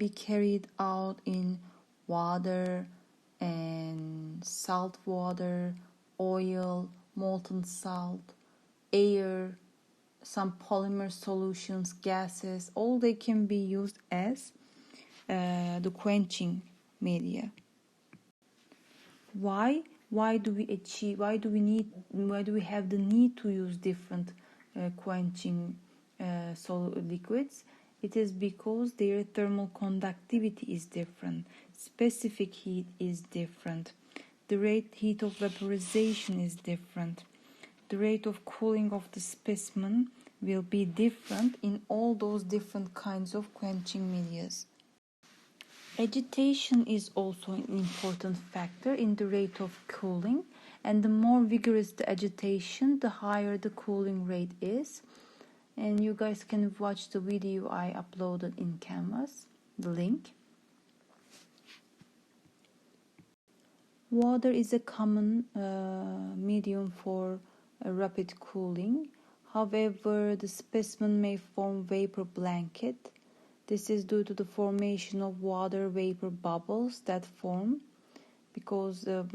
Speaker 1: carried out in water and salt water, oil, molten salt, air, some polymer solutions, gases. All they can be used as the quenching media. Why do we have the need to use different quenching liquids? It is because their thermal conductivity is different, specific heat is different, the heat of vaporization is different, the rate of cooling of the specimen will be different in all those different kinds of quenching medias. Agitation is also an important factor in the rate of cooling, and the more vigorous the agitation, the higher the cooling rate is. And you guys can watch the video I uploaded in Canvas, the link. Water is a common medium for rapid cooling. However, the specimen may form vapor blanket. This is due to the formation of water vapor bubbles that form because the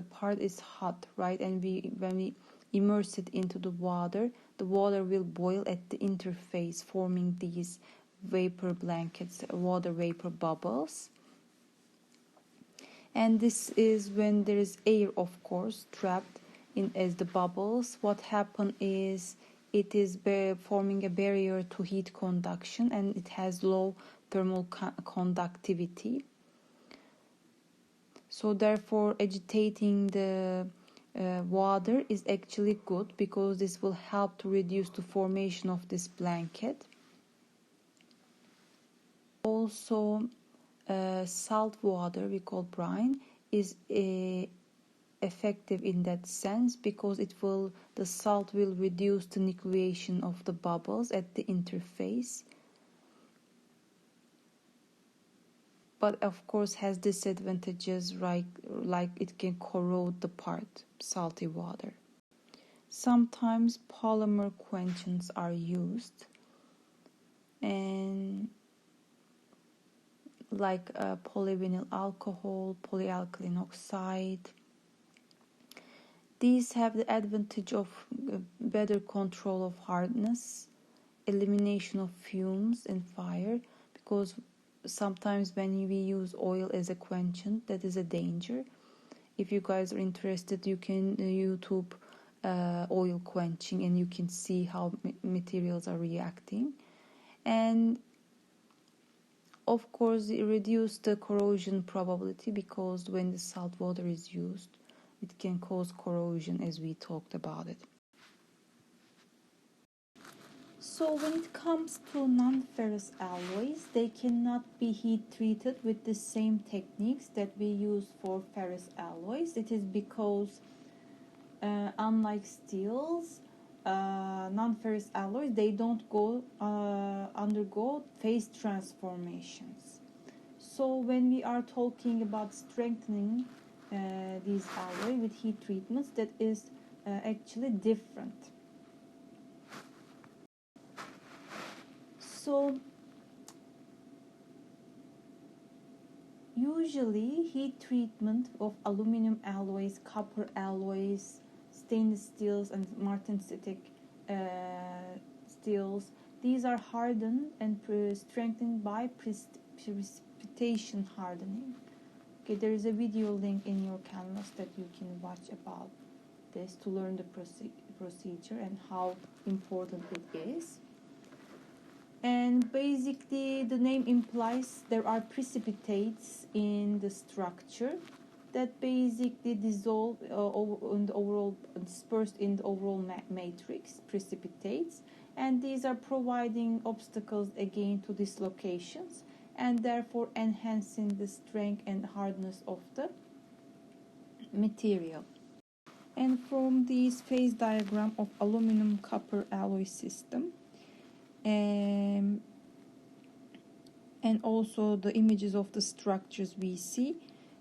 Speaker 1: part is hot, right? And when we immerse it into the water will boil at the interface, forming these vapor blankets, water vapor bubbles. And this is when there is air, of course, trapped in as the bubbles. What happens is it is forming a barrier to heat conduction, and it has low thermal conductivity. So therefore, agitating the water is actually good because this will help to reduce the formation of this blanket. Also, salt water, we call brine, is effective in that sense because the salt will reduce the nucleation of the bubbles at the interface, but of course has disadvantages like it can corrode the part, salty water. Sometimes polymer quenchants are used, and like polyvinyl alcohol, polyalkylene oxide. These have the advantage of better control of hardness, elimination of fumes and fire, because sometimes when we use oil as a quenchant, that is a danger. If you guys are interested, you can YouTube oil quenching, and you can see how materials are reacting. And of course it reduces the corrosion probability, because when the salt water is used, it can cause corrosion, as we talked about it. So when it comes to non-ferrous alloys, they cannot be heat treated with the same techniques that we use for ferrous alloys. It is because unlike steels, non-ferrous alloys, they don't undergo phase transformations. So when we are talking about strengthening these alloys with heat treatments, that is actually different. So usually heat treatment of aluminum alloys, copper alloys, stainless steels, and martensitic steels, these are hardened and strengthened by precipitation hardening. Okay, there is a video link in your canvas that you can watch about this to learn the procedure and how important it is. And basically the name implies there are precipitates in the structure that basically dissolve in the overall, dispersed in the overall matrix, precipitates, and these are providing obstacles again to dislocations, and therefore enhancing the strength and hardness of the material. And from this phase diagram of aluminum copper alloy system, and also the images of the structures we see,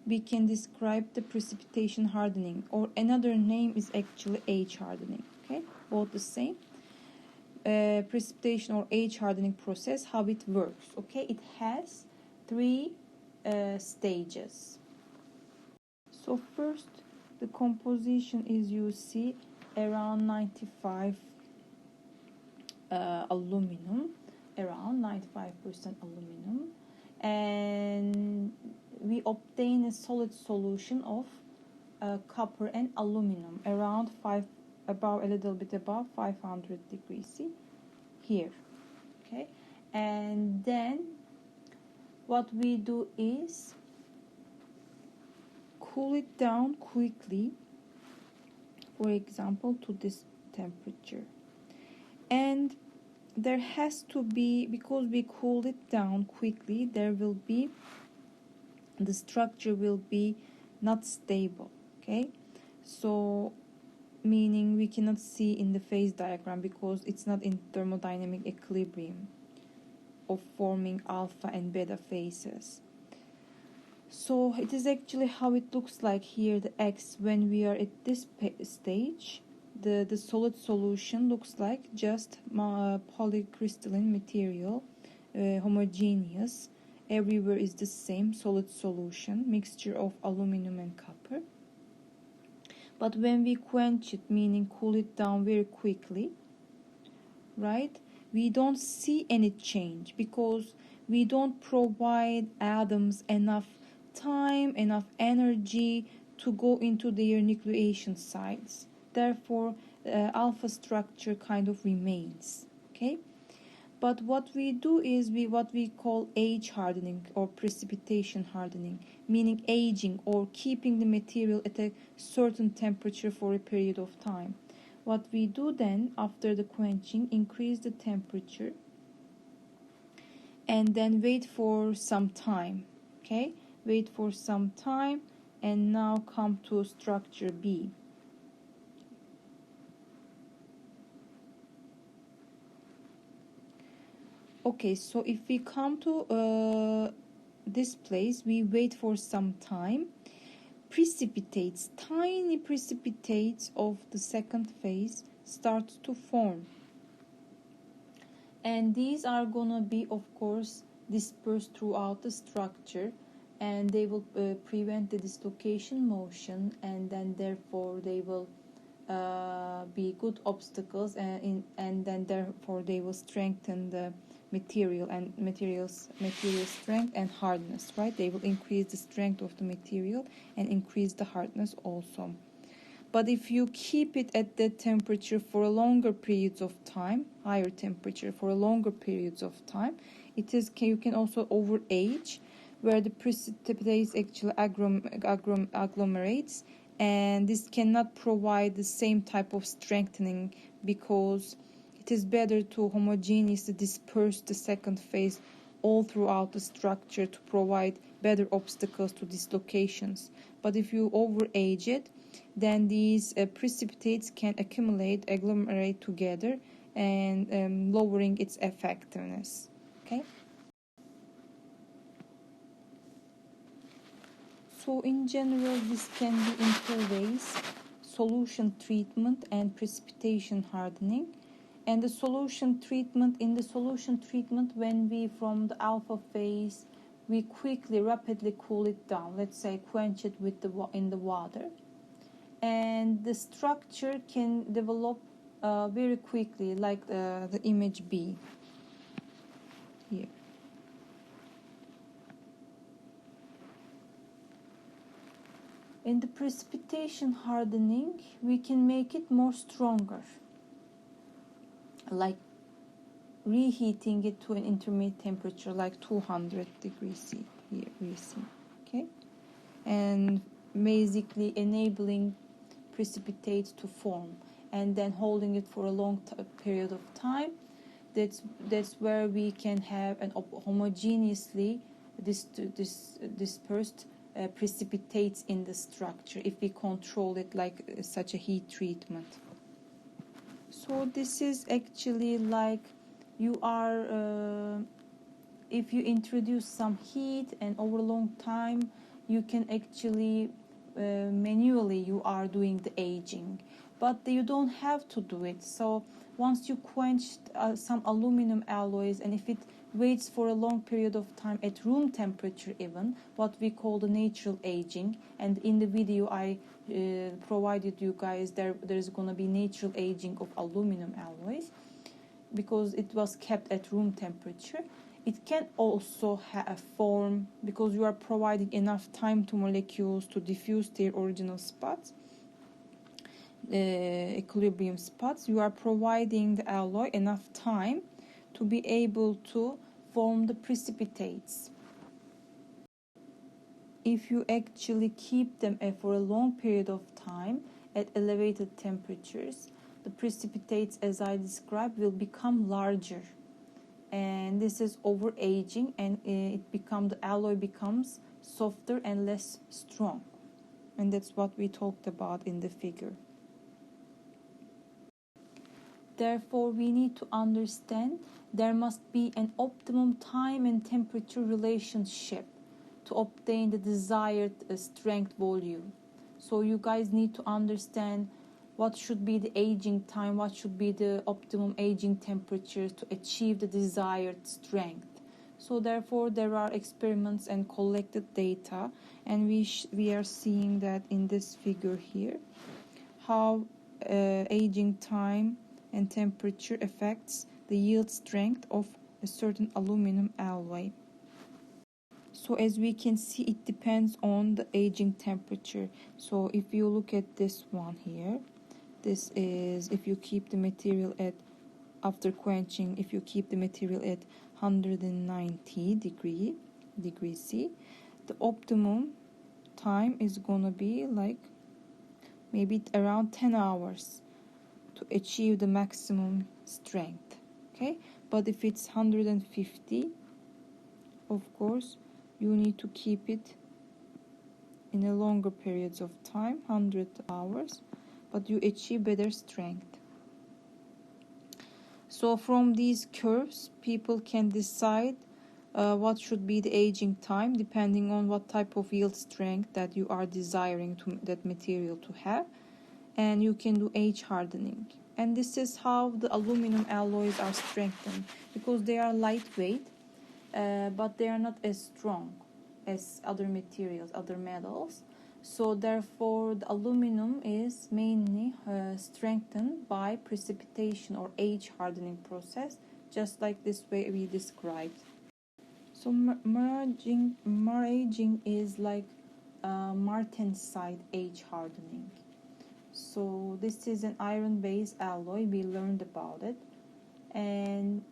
Speaker 1: we can describe the precipitation hardening, or another name is actually H hardening. Okay, both the same. Precipitation or H hardening process, how it works. Okay, it has three stages. So first, the composition is, you see, around 95 aluminum, around 95% aluminum, and we obtain a solid solution of copper and aluminum around a little bit above 500 degrees C here. Okay, and then what we do is cool it down quickly, for example to this temperature. And there has to be, because we cool it down quickly, the structure will be not stable. Okay, so meaning we cannot see in the phase diagram because it's not in thermodynamic equilibrium of forming alpha and beta phases. So it is actually how it looks like here, the X, when we are at this stage. The solid solution looks like just polycrystalline material, homogeneous. Everywhere is the same solid solution, mixture of aluminum and copper. But when we quench it, meaning cool it down very quickly, right, we don't see any change because we don't provide atoms enough time, enough energy to go into their nucleation sites. Therefore, alpha structure kind of remains. Okay, but what we do is what we call age hardening or precipitation hardening, meaning aging or keeping the material at a certain temperature for a period of time. What we do then after the quenching, increase the temperature and then wait for some time. Okay, wait for some time, and now come to structure B. Okay, so if we come to this place, we wait for some time. Precipitates, tiny precipitates of the second phase start to form. And these are gonna be, of course, dispersed throughout the structure, and they will prevent the dislocation motion, and then therefore they will be good obstacles, and then therefore they will strengthen the material and material strength and hardness, right? They will increase the strength of the material and increase the hardness also. But if you keep it at that temperature for a longer periods of time, higher temperature for a longer periods of time, you can also overage, where the precipitates actually agglomerates, and this cannot provide the same type of strengthening, because it is better to homogeneously disperse the second phase all throughout the structure to provide better obstacles to dislocations. But if you overage it, then these precipitates can agglomerate together, and lowering its effectiveness. Okay. So in general, this can be in two ways: solution treatment and precipitation hardening. And the solution treatment, when we from the alpha phase, we quickly, rapidly cool it down. Let's say quench it with in the water, and the structure can develop very quickly, like the image B here. In the precipitation hardening, we can make it more stronger, like reheating it to an intermediate temperature, like 200 degrees C here we see. Okay, and basically enabling precipitate to form, and then holding it for a long period of time. That's where we can have an homogeneously dispersed precipitates in the structure, if we control it like such a heat treatment. So this is actually like you are if you introduce some heat and over a long time, you can actually manually you are doing the aging, but you don't have to do it. So once you quenched some aluminum alloys, and if it waits for a long period of time at room temperature, even what we call the natural aging, and in the video I provided you guys, there's going to be natural aging of aluminum alloys, because it was kept at room temperature. It can also have form, because you are providing enough time to molecules to diffuse their original spots, equilibrium spots. You are providing the alloy enough time to be able to form the precipitates. If you actually keep them for a long period of time at elevated temperatures, the precipitates, as I described, will become larger, and this is overaging, and the alloy becomes softer and less strong, and that's what we talked about in the figure. Therefore, we need to understand there must be an optimum time and temperature relationship to obtain the desired strength volume. So you guys need to understand what should be the aging time, what should be the optimum aging temperature to achieve the desired strength. So therefore, there are experiments and collected data, and we are seeing that in this figure here, how aging time and temperature affects the yield strength of a certain aluminum alloy. So as we can see, it depends on the aging temperature. So if you look at this one here, this is if you keep the material at, after quenching, if you keep the material at 190 degrees C, the optimum time is gonna be like maybe around 10 hours to achieve the maximum strength. Okay, but if it's 150, of course you need to keep it in a longer periods of time, 100 hours, but you achieve better strength. So from these curves, people can decide what should be the aging time depending on what type of yield strength that you are desiring that material to have, and you can do age hardening. And this is how the aluminum alloys are strengthened, because they are lightweight, but they are not as strong as other materials, other metals. So therefore, the aluminum is mainly strengthened by precipitation or age hardening process, just like this way we described. So maraging is like martensite age hardening. So this is an iron-based alloy. We learned about it. And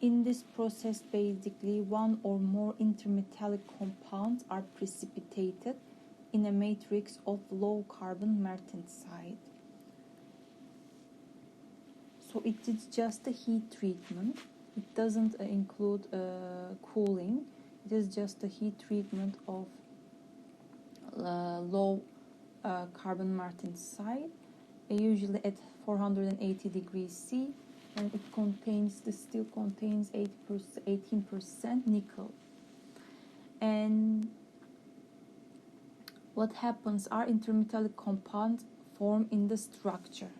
Speaker 1: in this process, basically, one or more intermetallic compounds are precipitated in a matrix of low carbon martensite. So it is just a heat treatment. It doesn't include cooling. It is just a heat treatment of low carbon martensite, usually at 480 degrees C, and the steel contains 18% nickel. And what happens are intermetallic compounds form in the structure.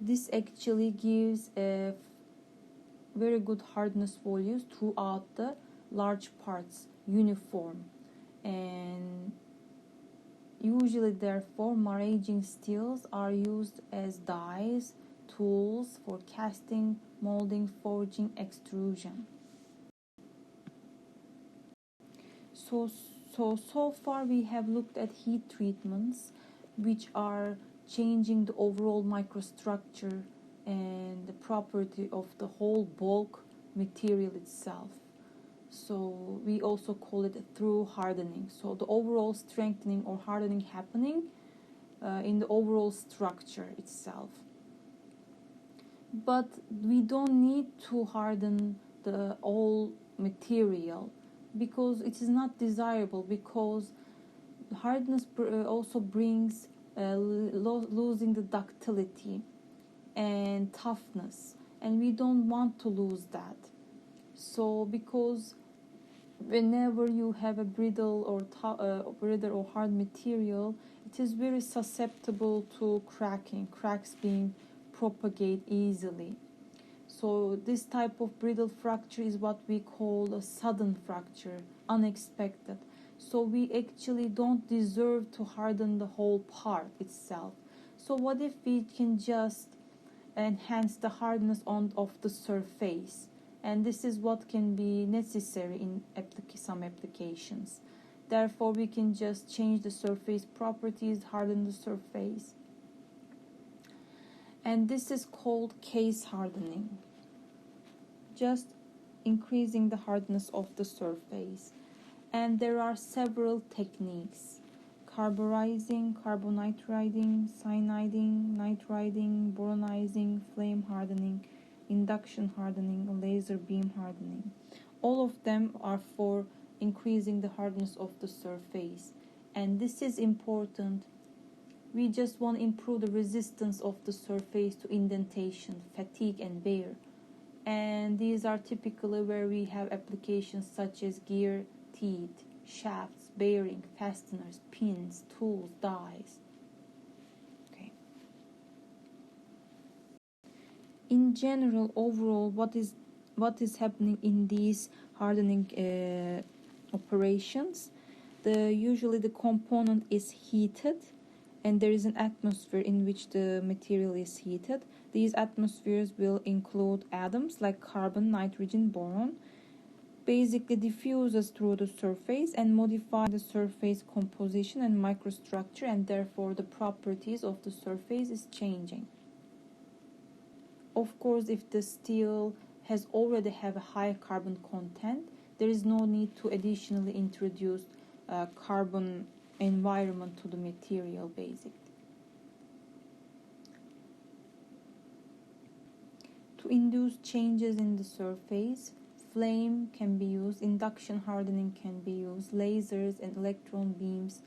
Speaker 1: This actually gives a very good hardness values throughout the large parts, uniform. And usually, therefore, maraging steels are used as dies, tools for casting, molding, forging, extrusion. So far we have looked at heat treatments, which are changing the overall microstructure and the property of the whole bulk material itself. So we also call it through hardening. So the overall strengthening or hardening happening in the overall structure itself. But we don't need to harden the whole material because it is not desirable, because hardness also brings losing the ductility and toughness, and we don't want to lose that. So because whenever you have a brittle or hard material, it is very susceptible to cracks being propagate easily. So this type of brittle fracture is what we call a sudden fracture, unexpected. So we actually don't deserve to harden the whole part itself. So what if we can just enhance the hardness of the surface? And this is what can be necessary in some applications. Therefore, we can just change the surface properties, harden the surface. And this is called case hardening. Just increasing the hardness of the surface. And there are several techniques: carburizing, carbonitriding, cyaniding, nitriding, boronizing, flame hardening, induction hardening, laser beam hardening. All of them are for increasing the hardness of the surface. And this is important. We just want to improve the resistance of the surface to indentation, fatigue, and wear. And these are typically where we have applications such as gear, teeth, shafts, bearing, fasteners, pins, tools, dies. Okay. In general, overall, what is happening in these hardening operations? Usually the component is heated, and there is an atmosphere in which the material is heated. These atmospheres will include atoms like carbon, nitrogen, boron, basically diffuses through the surface and modify the surface composition and microstructure, and therefore the properties of the surface is changing. Of course, if the steel has already have a high carbon content, there is no need to additionally introduce carbon environment to the material basically. To induce changes in the surface, flame can be used, induction hardening can be used, lasers and electron beams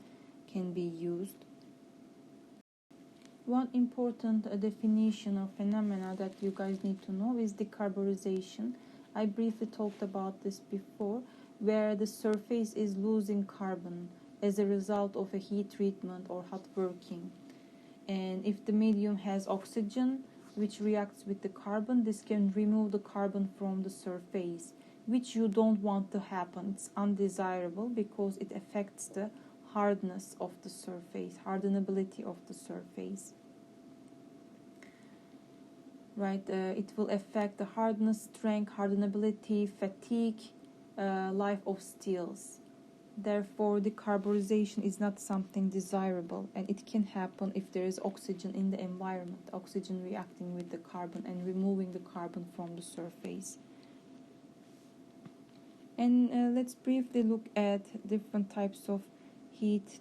Speaker 1: can be used. One important definition or phenomena that you guys need to know is decarburization. I briefly talked about this before, where the surface is losing carbon as a result of a heat treatment or hot working. And if the medium has oxygen, which reacts with the carbon, this can remove the carbon from the surface, which you don't want to happen. It's undesirable because it affects the hardness of the surface, hardenability of the surface. Right, it will affect the hardness, strength, hardenability, fatigue, life of steels. Therefore, decarbonization is not something desirable, and it can happen if there is oxygen in the environment, oxygen reacting with the carbon and removing the carbon from the surface. And let's briefly look at different types of heat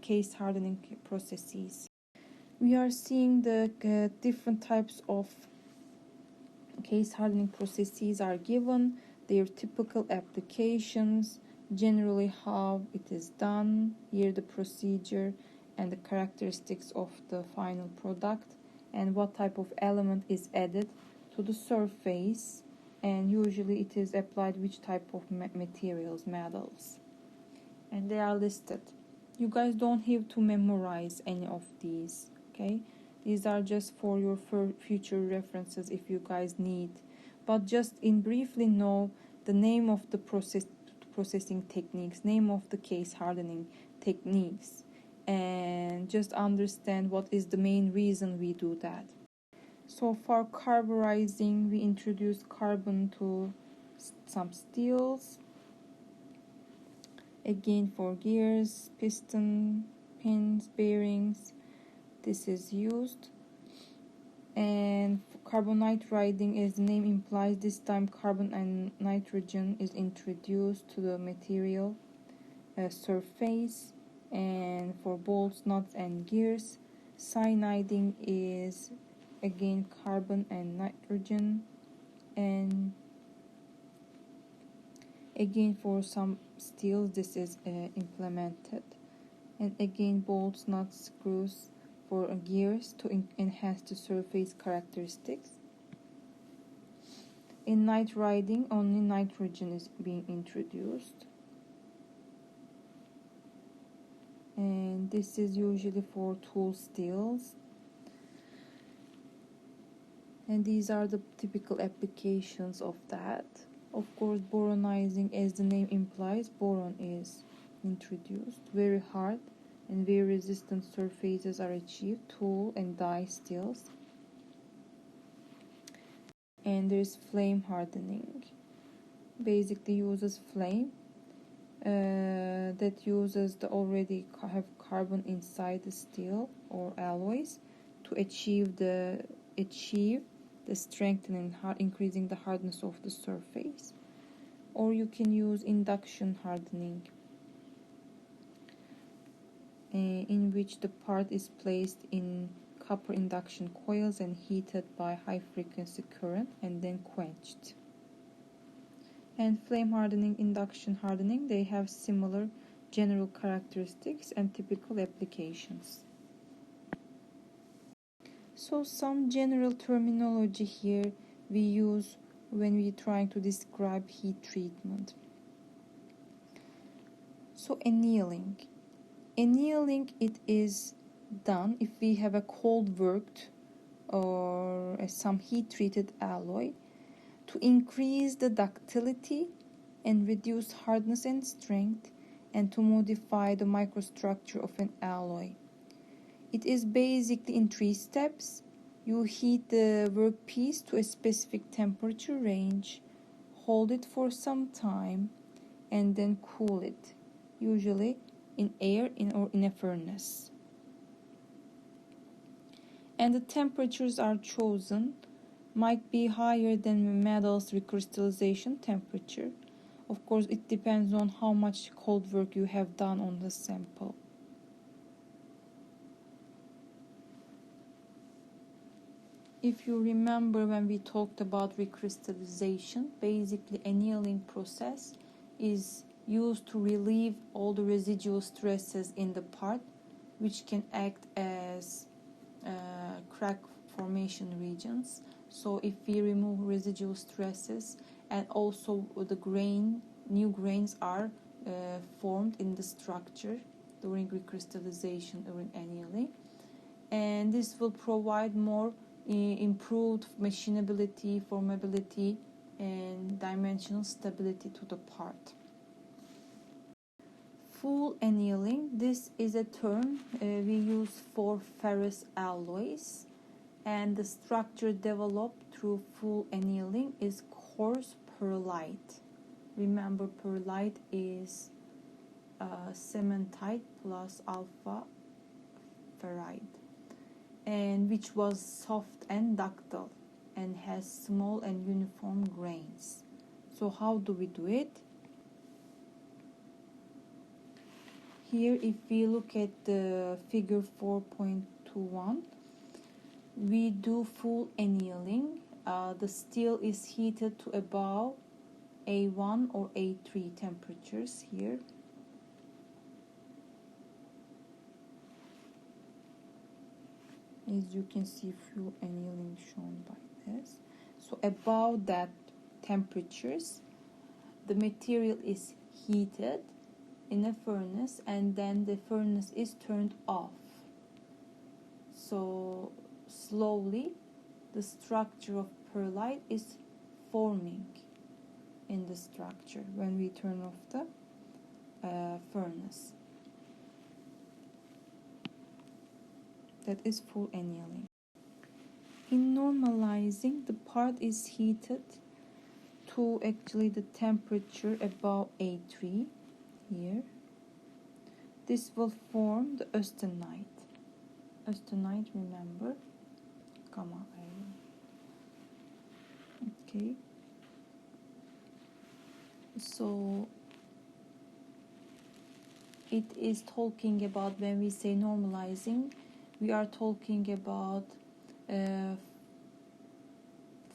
Speaker 1: case hardening processes. We are seeing the different types of case hardening processes are given, their typical applications, generally how it is done, here the procedure and the characteristics of the final product, and what type of element is added to the surface, and usually it is applied which type of materials, metals, and they are listed. You guys don't have to memorize any of these, okay? These are just for your future references if you guys need, but just in briefly know the name of the processing techniques, name of the case hardening techniques, and just understand what is the main reason we do that. So for carburizing, we introduce carbon to some steels. Again, for gears, piston, pins, bearings, this is used. And carbon nitriding, as the name implies, this time carbon and nitrogen is introduced to the material surface. And for bolts, nuts, and gears, cyaniding is again carbon and nitrogen. And again for some steels this is implemented. And again bolts, nuts, screws for gears to enhance the surface characteristics. In nitriding, only nitrogen is being introduced. And this is usually for tool steels. And these are the typical applications of that. Of course, boronizing, as the name implies, boron is introduced. Very hard and very resistant surfaces are achieved, tool and die steels. And there is flame hardening. Basically uses flame that uses the already have carbon inside the steel or alloys to achieve the strengthening, increasing the hardness of the surface. Or you can use induction hardening, in which the part is placed in copper induction coils and heated by high frequency current and then quenched. And flame hardening, induction hardening, they have similar general characteristics and typical applications. So some general terminology here we use when we are trying to describe heat treatment. So annealing. Annealing, it is done if we have a cold worked or some heat treated alloy to increase the ductility and reduce hardness and strength, and to modify the microstructure of an alloy. It is basically in 3 steps. You heat the workpiece to a specific temperature range, hold it for some time, and then cool it, usually in air or in a furnace. And the temperatures are chosen might be higher than metal's recrystallization temperature. Of course, it depends on how much cold work you have done on the sample. If you remember when we talked about recrystallization, basically annealing process is used to relieve all the residual stresses in the part, which can act as crack formation regions. So if we remove residual stresses, and also the new grains are formed in the structure during recrystallization or in annealing, and this will provide more improved machinability, formability, and dimensional stability to the part. Full annealing, this is a term we use for ferrous alloys, and the structure developed through full annealing is coarse pearlite. Remember, pearlite is cementite plus alpha ferrite, and which was soft and ductile and has small and uniform grains. So how do we do it? Here, if we look at the figure 4.21, we do full annealing. The steel is heated to above A1 or A3 temperatures here. As you can see, full annealing shown by this. So above that temperatures, the material is heated in a furnace, and then the furnace is turned off. So slowly the structure of pearlite is forming in the structure when we turn off the furnace. That is full annealing. In normalizing, the part is heated to actually the temperature above A3 here. This will form the austenite. Austenite, remember, gamma iron. Okay. So it is talking about, when we say normalizing, we are talking about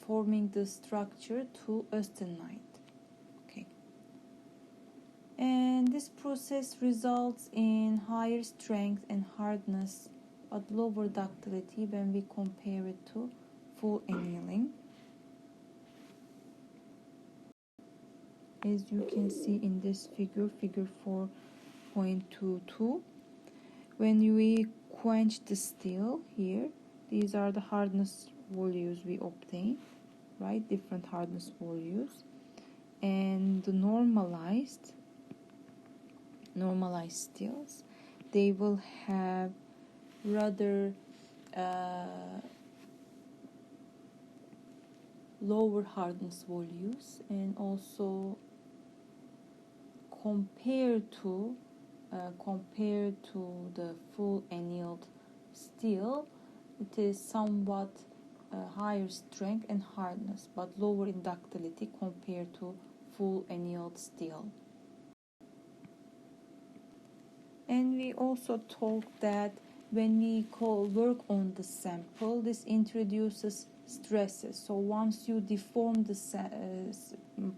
Speaker 1: forming the structure to austenite. Okay. And this process results in higher strength and hardness but lower ductility when we compare it to full annealing. As you can see in this figure 4.22, when we quench the steel here, these are the hardness values we obtain, right? Different hardness values. And the normalized steels, they will have rather lower hardness values, and also compared to the full annealed steel, it is somewhat higher strength and hardness but lower in ductility compared to full annealed steel. And we also talked that when we work on the sample, this introduces stresses. So once you deform the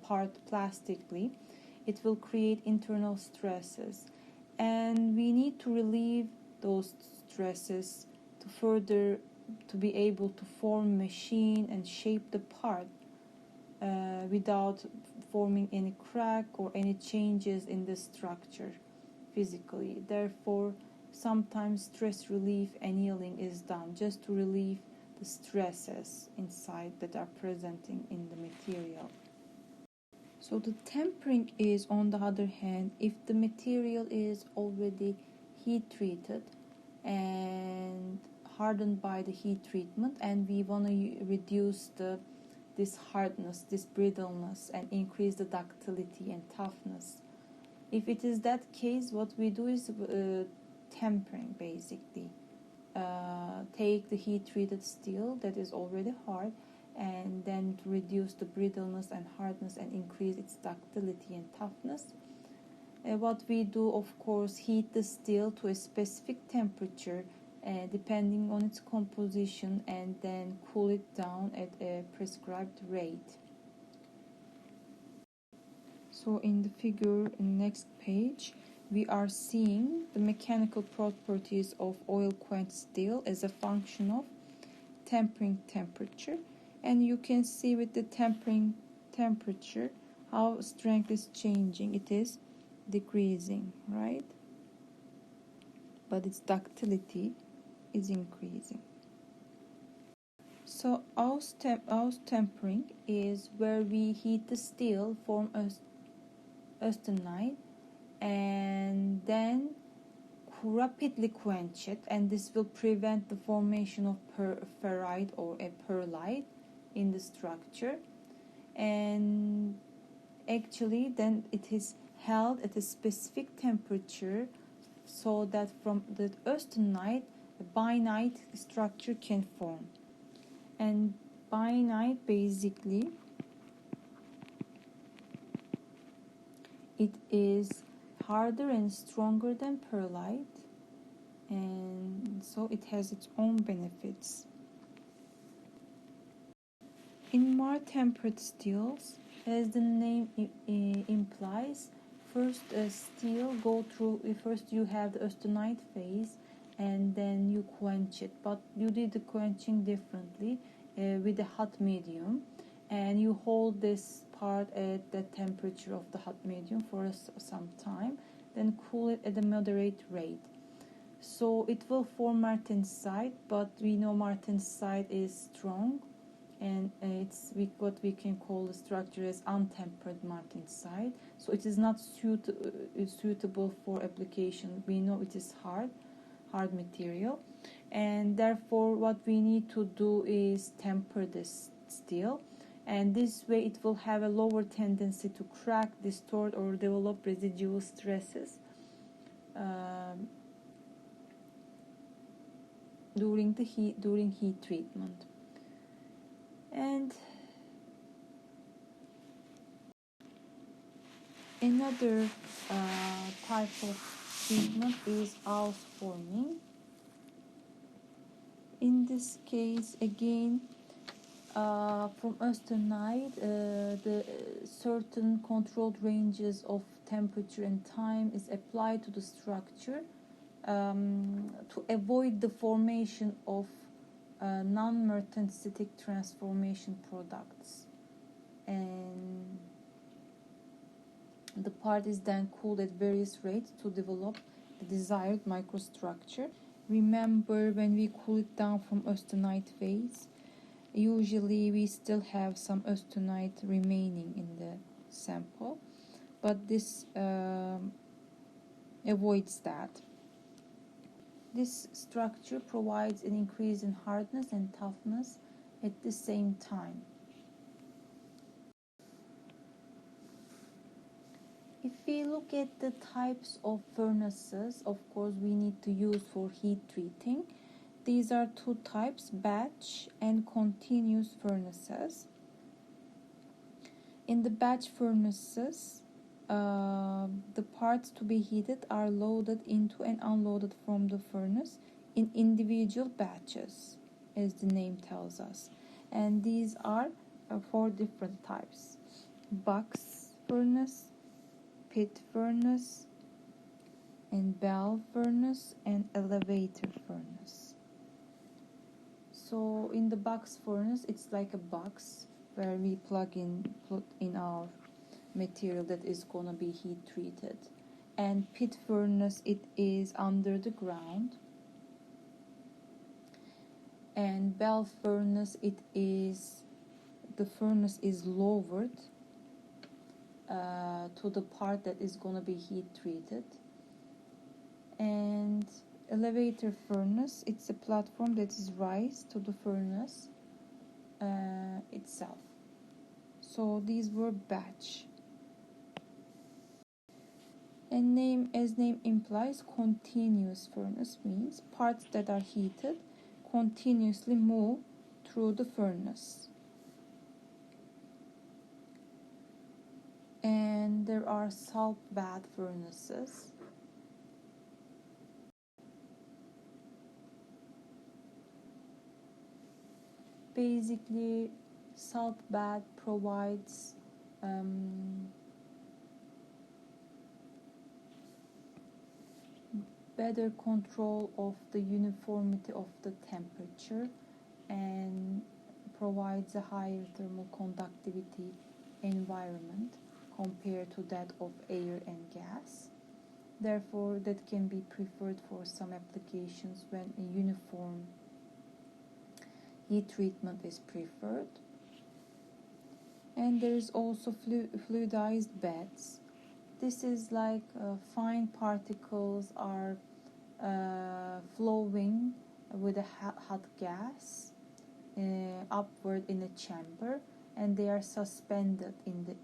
Speaker 1: part plastically, it will create internal stresses, and we need to relieve those stresses to be able to form, machine, and shape the part without forming any crack or any changes in the structure physically. Therefore, sometimes stress relief annealing is done just to relieve the stresses inside that are presenting in the material. So the tempering is, on the other hand, if the material is already heat treated and hardened by the heat treatment, and we want to reduce this hardness, this brittleness, and increase the ductility and toughness. If it is that case, what we do is tempering, basically. Take the heat treated steel that is already hard, and then to reduce the brittleness and hardness and increase its ductility and toughness. What we do, of course, heat the steel to a specific temperature depending on its composition, and then cool it down at a prescribed rate. So in the figure in the next page, we are seeing the mechanical properties of oil quenched steel as a function of tempering temperature. And you can see with the tempering temperature how strength is changing. It is decreasing, right? But its ductility is increasing. So tempering is where we heat the steel, form austenite, and then rapidly quench it, and this will prevent the formation of ferrite or a pearlite in the structure. And actually then it is held at a specific temperature so that from the austenite a binite structure can form. And binite basically it is harder and stronger than pearlite, and so it has its own benefits. In more tempered steels, as the name implies, first you have the austenite phase and then you quench it, but you did the quenching differently with a hot medium, and you hold this part at the temperature of the hot medium for some time, then cool it at a moderate rate. So it will form martensite, but we know martensite is strong, and it's what we can call the structure as untempered martensite. So it is not suitable for application. We know it is hard material, and therefore what we need to do is temper this steel, and this way it will have a lower tendency to crack, distort, or develop residual stresses during heat treatment. And another type of treatment is ausforming. In this case, again, from austenite, the certain controlled ranges of temperature and time is applied to the structure to avoid the formation of non-martensitic transformation products, and the part is then cooled at various rates to develop the desired microstructure. Remember, when we cool it down from austenite phase, usually we still have some austenite remaining in the sample, but this avoids that. This structure provides an increase in hardness and toughness at the same time. If we look at the types of furnaces, of course, we need to use for heat treating. These are two types, batch and continuous furnaces. In the batch furnaces, the parts to be heated are loaded into and unloaded from the furnace in individual batches, as the name tells us. And these are four different types: box furnace, pit furnace, and valve furnace, and elevator furnace. So in the box furnace, it's like a box where we put in our material that is gonna be heat treated. And pit furnace, it is under the ground. And valve furnace, the furnace is lowered to the part that is gonna be heat treated. And elevator furnace, it's a platform that is raised to the furnace itself. So these were batch. And as name implies, continuous furnace means parts that are heated continuously move through the furnace. And there are salt bath furnaces. Basically, salt bath provides better control of the uniformity of the temperature and provides a higher thermal conductivity environment compared to that of air and gas. Therefore, that can be preferred for some applications when a uniform heat treatment is preferred. And there is also fluidized beds. This is like fine particles are flowing with a hot gas upward in a chamber, and they are suspended in the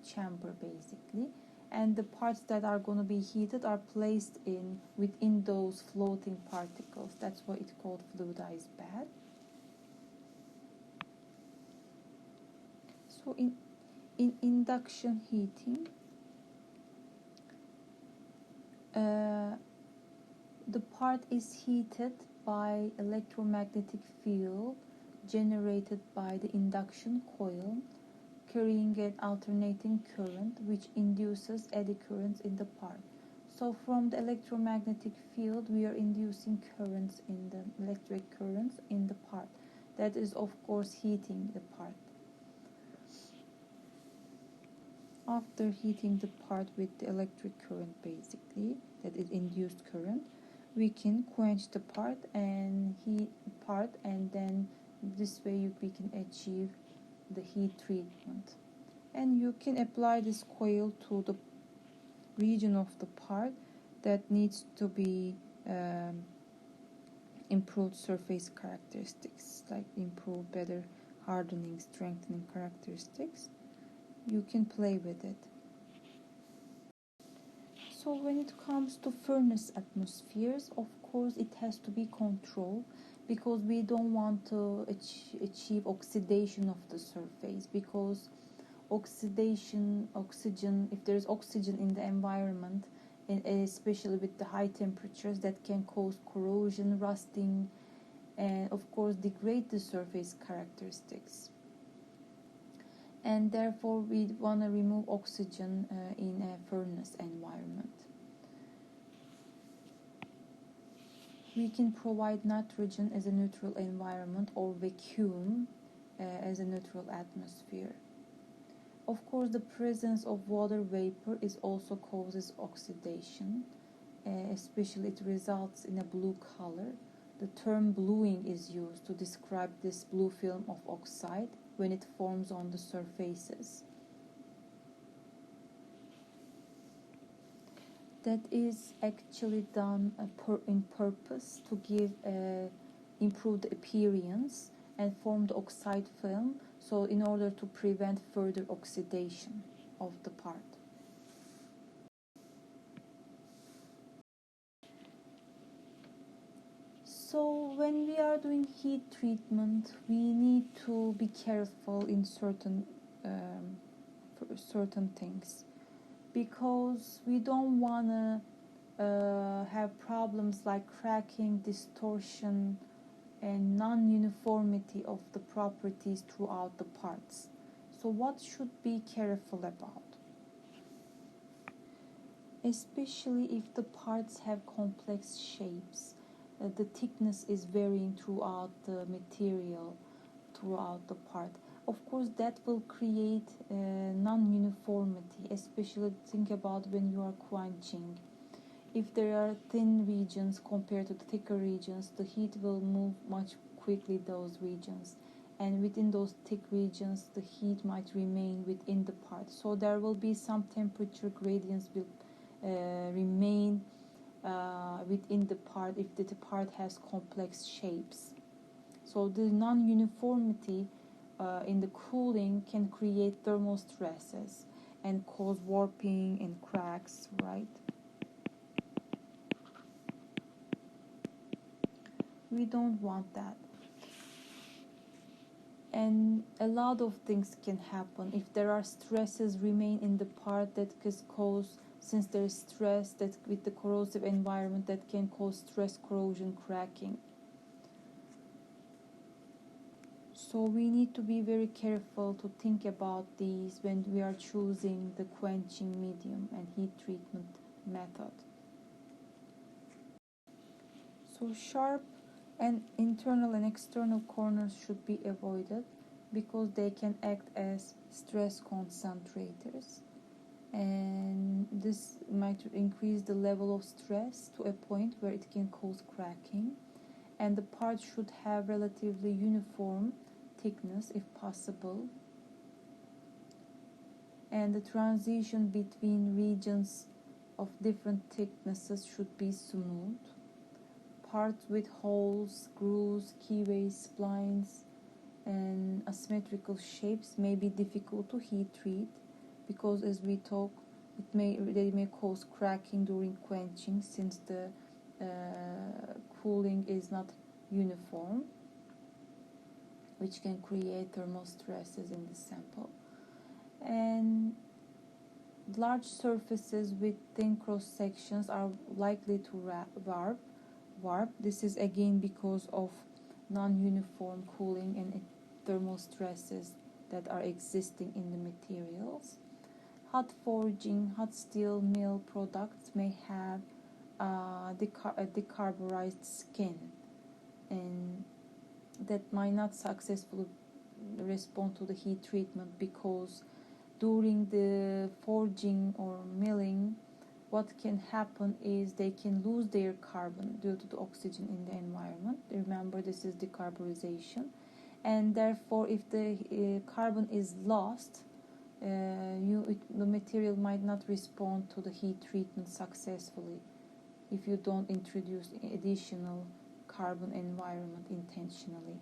Speaker 1: chamber basically, and the parts that are going to be heated are placed in within those floating particles. That's why it's called fluidized bath. So in induction heating, the part is heated by electromagnetic field generated by the induction coil, carrying an alternating current which induces eddy currents in the part. So from the electromagnetic field we are inducing currents in the electric currents in the part. That is of course heating the part. After heating the part with the electric current, basically, that is induced current, we can quench the part and heat the part, and then this way we can achieve the heat treatment. And you can apply this coil to the region of the part that needs to be improved surface characteristics, like improved better hardening, strengthening characteristics. You can play with it. So when it comes to furnace atmospheres, of course it has to be controlled, because we don't want to achieve oxidation of the surface, because oxidation, oxygen, if there is oxygen in the environment, and especially with the high temperatures, that can cause corrosion, rusting, and of course degrade the surface characteristics. And therefore we want to remove oxygen in a furnace environment. We can provide nitrogen as a neutral environment, or vacuum as a neutral atmosphere. Of course, the presence of water vapor is also causes oxidation, especially it results in a blue color. The term bluing is used to describe this blue film of oxide when it forms on the surfaces. That is actually done in purpose to give improved appearance and form the oxide film, so in order to prevent further oxidation of the part. So when we are doing heat treatment, we need to be careful in certain things, because we don't want to have problems like cracking, distortion, and non-uniformity of the properties throughout the parts. So what should be careful about? Especially if the parts have complex shapes, the thickness is varying throughout the material, throughout the part. Of course, that will create non-uniformity, especially think about when you are quenching. If there are thin regions compared to the thicker regions, the heat will move much quickly those regions. And within those thick regions, the heat might remain within the part. So there will be some temperature gradients will remain within the part if the part has complex shapes. So the non-uniformity in the cooling can create thermal stresses and cause warping and cracks, right? We don't want that. And a lot of things can happen if there are stresses remain in the part that can cause, since there is stress that with the corrosive environment, that can cause stress corrosion, cracking. So we need to be very careful to think about these when we are choosing the quenching medium and heat treatment method. So sharp and internal and external corners should be avoided, because they can act as stress concentrators, and this might increase the level of stress to a point where it can cause cracking. And the part should have relatively uniform thickness if possible, and the transition between regions of different thicknesses should be smooth. Parts with holes, grooves, keyways, splines, and asymmetrical shapes may be difficult to heat treat, because as we talk, They may cause cracking during quenching since the cooling is not uniform, which can create thermal stresses in the sample. And large surfaces with thin cross sections are likely to warp. This is again because of non-uniform cooling and thermal stresses that are existing in the materials. Hot forging, hot steel mill products may have a decarburized skin, and that might not successfully respond to the heat treatment, because during the forging or milling, what can happen is they can lose their carbon due to the oxygen in the environment. Remember, this is decarburization, and therefore if the carbon is lost, the material might not respond to the heat treatment successfully if you don't introduce additional carbon environment intentionally.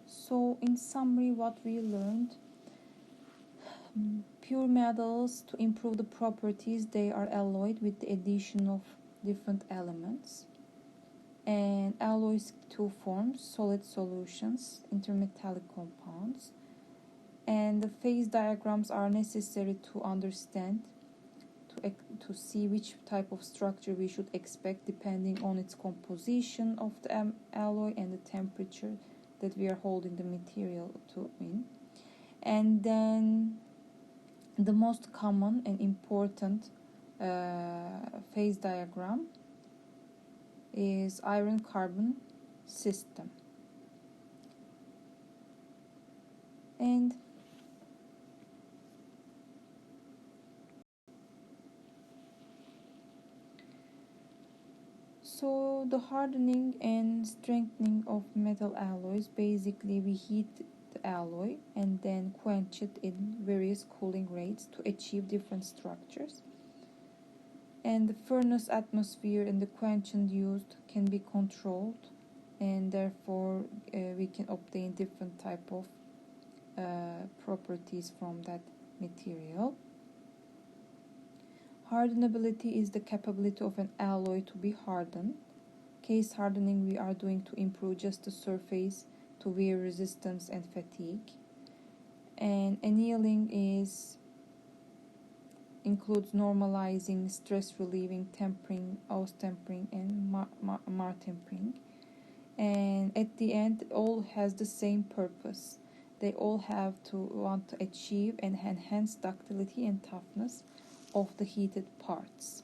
Speaker 1: So in summary, what we learned: pure metals, to improve the properties, they are alloyed with the addition of different elements. And alloys two forms: solid solutions, intermetallic compounds. And the phase diagrams are necessary to understand, to see which type of structure we should expect depending on its composition of the alloy and the temperature that we are holding the material to in. And then the most common and important phase diagram is iron carbon system. And so the hardening and strengthening of metal alloys, basically we heat the alloy and then quench it in various cooling rates to achieve different structures. And the furnace atmosphere and the quenchant used can be controlled, and therefore we can obtain different type of properties from that material. Hardenability is the capability of an alloy to be hardened. Case hardening we are doing to improve just the surface to wear resistance and fatigue. And annealing includes normalizing, stress relieving, tempering, tempering, and mar-tempering. And at the end, it all has the same purpose. They all have to want to achieve and enhance ductility and toughness of the heated parts.